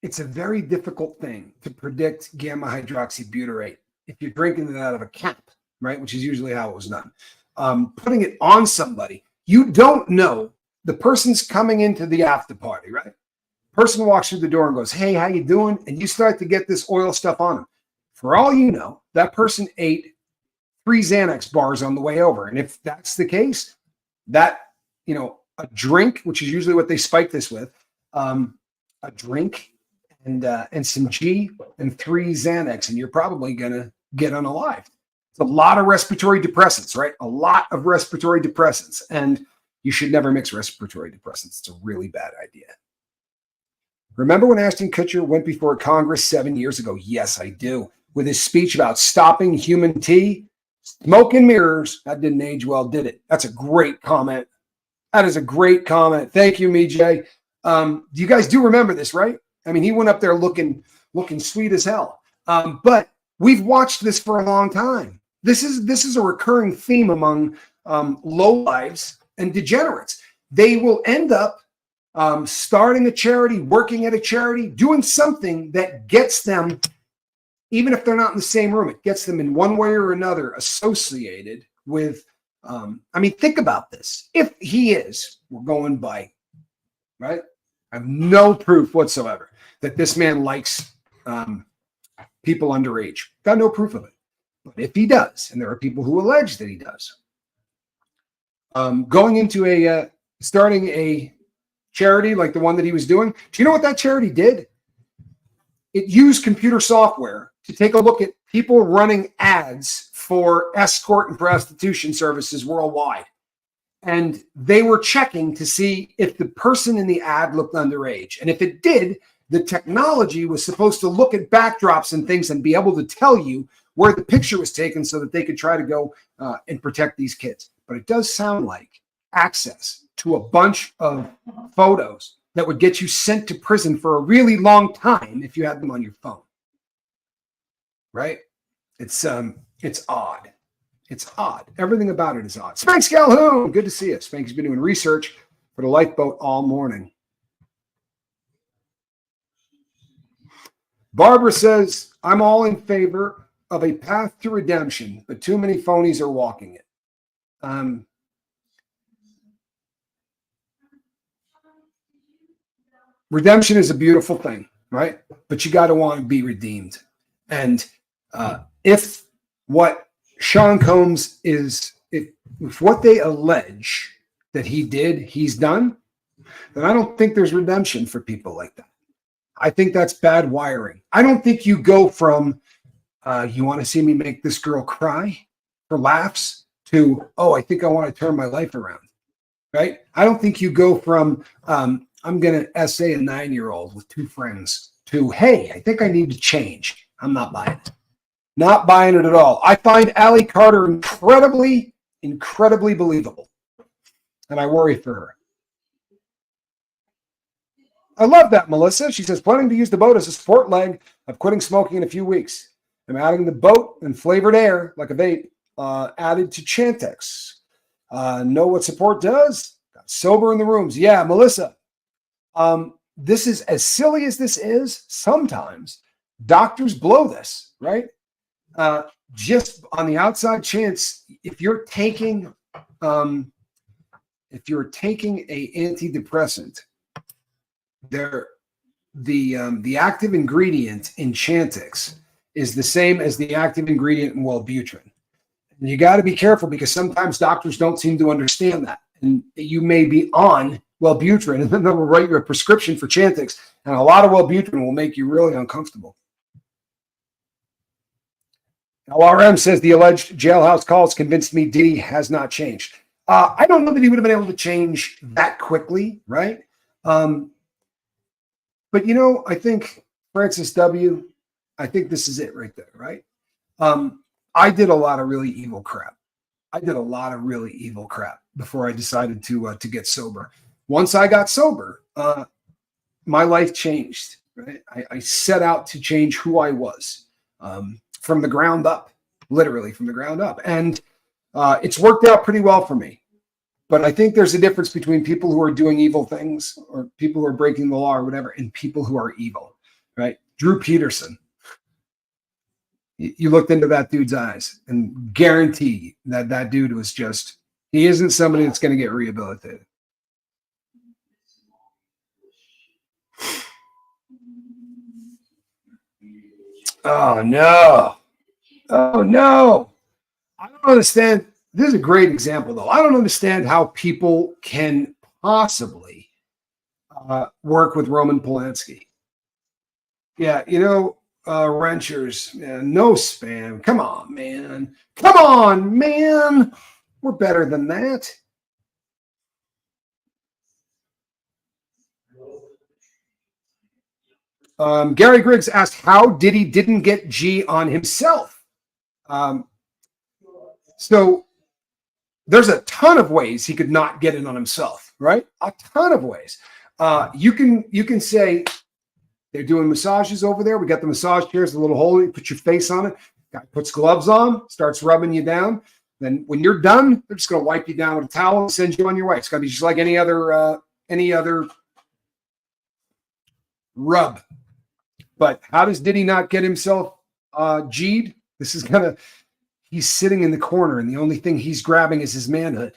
it's a very difficult thing to predict gamma hydroxybutyrate if you're drinking it out of a cap, right? Which is usually how it was done. Putting it on somebody, you don't know. The person's coming into the after party, right? Person walks through the door and goes, "Hey, how you doing?" And you start to get this oil stuff on them. For all you know, that person ate 3 Xanax bars on the way over. And if that's the case, that, a drink, which is usually what they spike this with, a drink and some G and 3 Xanax, and you're probably going to get unalived. It's a lot of respiratory depressants, right? A lot of respiratory depressants. And you should never mix respiratory depressants. It's a really bad idea. Remember when Ashton Kutcher went before Congress 7 years ago? Yes, I do. With his speech about stopping human tea, smoke and mirrors. That didn't age well, did it? That's a great comment. That is a great comment. Thank you, Mijay. You guys do remember this, right? I mean, he went up there looking sweet as hell. But we've watched this for a long time. This is a recurring theme among lowlives and degenerates. They will end up starting a charity, working at a charity, doing something that gets them, even if they're not in the same room, it gets them in one way or another associated with, think about this. If he is, we're going by, right? I have no proof whatsoever that this man likes people underage. Got no proof of it. But if he does, and there are people who allege that he does, going into starting a charity like the one that he was doing, do you know what that charity did? It used computer software to take a look at people running ads for escort and prostitution services worldwide. And they were checking to see if the person in the ad looked underage. And if it did, the technology was supposed to look at backdrops and things and be able to tell you where the picture was taken so that they could try to go and protect these kids. But it does sound like access to a bunch of photos that would get you sent to prison for a really long time if you had them on your phone. Right? It's odd. It's odd. Everything about it is odd. Spanx Calhoun, good to see you. Spanx has been doing research for the Lifeboat all morning. Barbara says, I'm all in favor of a path to redemption, but too many phonies are walking it. Redemption is a beautiful thing, right? But you got to want to be redeemed. And if what Sean Combs is, if what they allege that he did, he's done, then I don't think there's redemption for people like that. I think that's bad wiring. I don't think you go from, you want to see me make this girl cry for laughs to, oh, I think I want to turn my life around, right? I don't think you go from, I'm going to essay a 9-year-old with 2 friends to, hey, I think I need to change. I'm not buying it. Not buying it at all. I find Allie Carter incredibly believable. And I worry for her. I love that, Melissa. She says, planning to use the boat as a support leg of quitting smoking in a few weeks. I'm adding the boat and flavored air, like a vape, added to Chantix. Know what support does? Got sober in the rooms. Yeah, Melissa. This is as silly as this is. Sometimes doctors blow this, right? Just on the outside chance, if you're taking a antidepressant, the active ingredient in Chantix is the same as the active ingredient in Wellbutrin. And you got to be careful because sometimes doctors don't seem to understand that. And you may be on Wellbutrin and then they'll write you a prescription for Chantix. And a lot of Wellbutrin will make you really uncomfortable. LRM says the alleged jailhouse calls convinced me Diddy has not changed. I don't know that he would have been able to change that quickly, right? But, I think Francis W., I think this is it right there, right? I did a lot of really evil crap. Before I decided to get sober. Once I got sober, my life changed, right? I set out to change who I was from the ground up, literally from the ground up. And it's worked out pretty well for me. But I think there's a difference between people who are doing evil things or people who are breaking the law or whatever and people who are evil, right? Drew Peterson. You looked into that dude's eyes and guarantee that dude was just, he isn't somebody that's going to get rehabilitated. Oh, no. I don't understand. This is a great example, though. I don't understand how people can possibly work with Roman Polanski. Yeah, Wrenchers, no spam. Come on, man. We're better than that. Gary Griggs asked how Diddy didn't get G on himself. So there's a ton of ways he could not get it on himself, right? A ton of ways. You can say they're doing massages over there. We got the massage chairs, the little hole. You put your face on it. Guy puts gloves on, starts rubbing you down. Then when you're done, they're just going to wipe you down with a towel and send you on your way. It's going to be just like any other rub. But how does Diddy not get himself G'd? He's sitting in the corner, and the only thing he's grabbing is his manhood.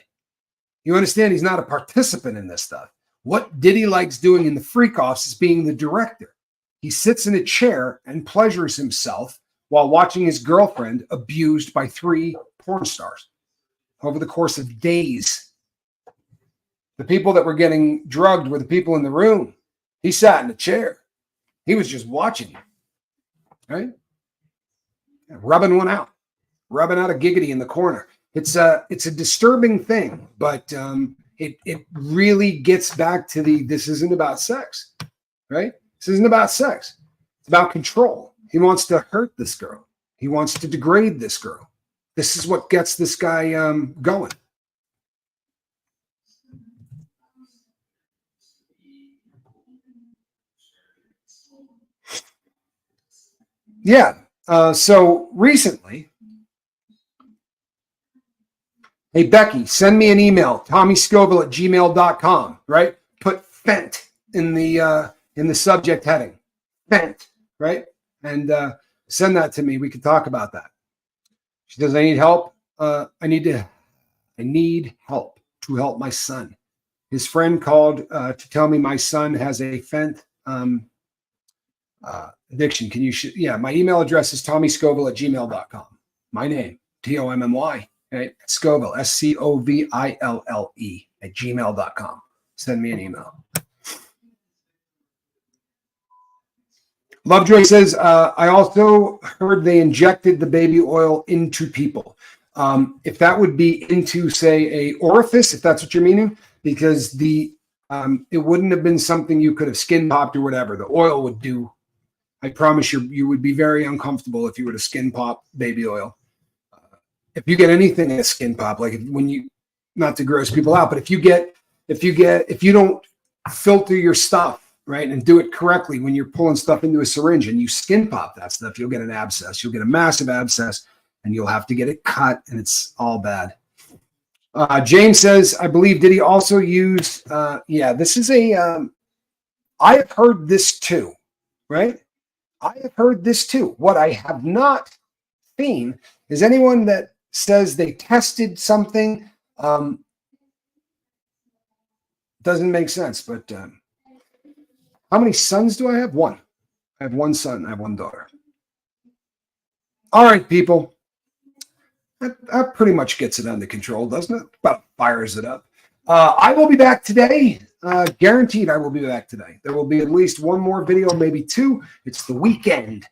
You understand? He's not a participant in this stuff. What Diddy likes doing in the freak-offs is being the director. He sits in a chair and pleasures himself while watching his girlfriend abused by 3 porn stars over the course of days. The people that were getting drugged were the people in the room. He sat in a chair. He was just watching, right? Rubbing out a giggity in the corner. It's a disturbing thing, but it really gets back to this isn't about sex, right? This isn't about sex. It's about control. He wants to hurt this girl. He wants to degrade this girl. This is what gets this guy going. Yeah. So recently, hey, Becky, send me an email, tommyscoville@gmail.com, right? Put Fent in the subject heading. Fent, right? And send that to me. We can talk about that. She says, I need help. I need help to help my son. His friend called to tell me my son has a Fent addiction. Can you my email address is tommyscoville@gmail.com. My name, Tommy, right? Scoville, Scoville @gmail.com. Send me an email. Lovejoy says, I also heard they injected the baby oil into people. If that would be into, say, a orifice, if that's what you're meaning, because it wouldn't have been something you could have skin popped or whatever. The oil would do I promise you would be very uncomfortable if you were to skin pop baby oil. If you get anything in a skin pop, like when you, not to gross people out, but if you don't filter your stuff, right, and do it correctly when you're pulling stuff into a syringe and you skin pop that stuff, you'll get an abscess. You'll get a massive abscess and you'll have to get it cut, and it's all bad. James says, I believe Diddy also used, this is I have heard this too, right? I have heard this too. What I have not seen is anyone that says they tested something. Doesn't make sense, but how many sons do I have? One. I have one son. I have one daughter. All right, people. That pretty much gets it under control, doesn't it? About fires it up. I will be back today. Guaranteed I will be back today. There will be at least one more video, maybe two. It's the weekend.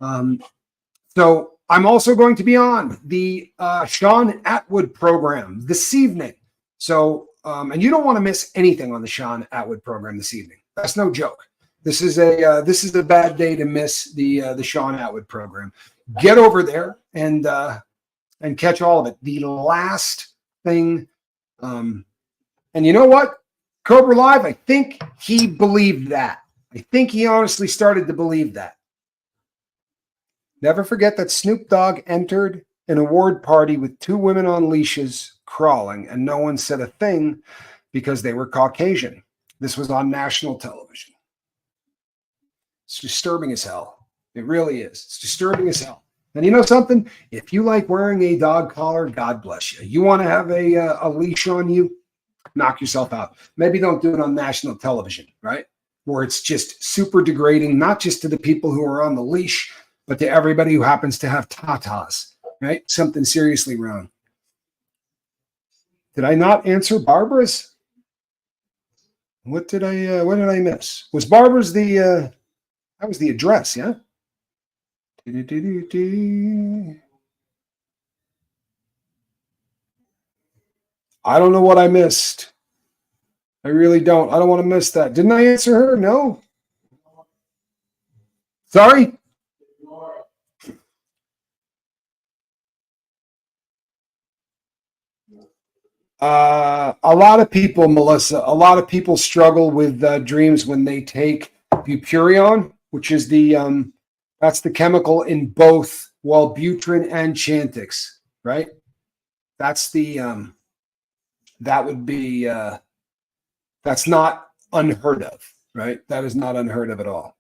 So I'm also going to be on the Sean Atwood program this evening. So, and you don't want to miss anything on the Sean Atwood program this evening. That's no joke. This is a bad day to miss the Sean Atwood program. Get over there and catch all of it. The last thing, and you know what? Cobra Live, I think he believed that. I think he honestly started to believe that. Never forget that Snoop Dogg entered an award party with two women on leashes crawling, and no one said a thing because they were Caucasian. This was on national television. It's disturbing as hell. It really is. It's disturbing as hell. And you know something? If you like wearing a dog collar, God bless you. You want to have a leash on you? Knock yourself out. Maybe don't do it on national television, right? Where it's just super degrading, not just to the people who are on the leash, but to everybody who happens to have tatas, right? Something seriously wrong. Did I not answer Barbara's? What did I miss? Was Barbara's that was the address, yeah? I don't know what I missed. I really don't. I don't want to miss that. Didn't I answer her? No. Sorry? A lot of people, Melissa, a lot of people struggle with dreams when they take Bupurion, which is that's the chemical in both Wellbutrin and Chantix, right? That's that would be, that's not unheard of, right? That is not unheard of at all.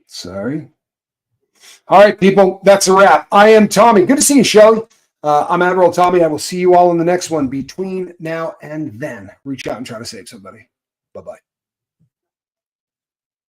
Sorry. All right, people, that's a wrap. I am Tommy. Good to see you, Shelly. I'm Admiral Tommy. I will see you all in the next one. Between now and then, reach out and try to save somebody. Bye-bye.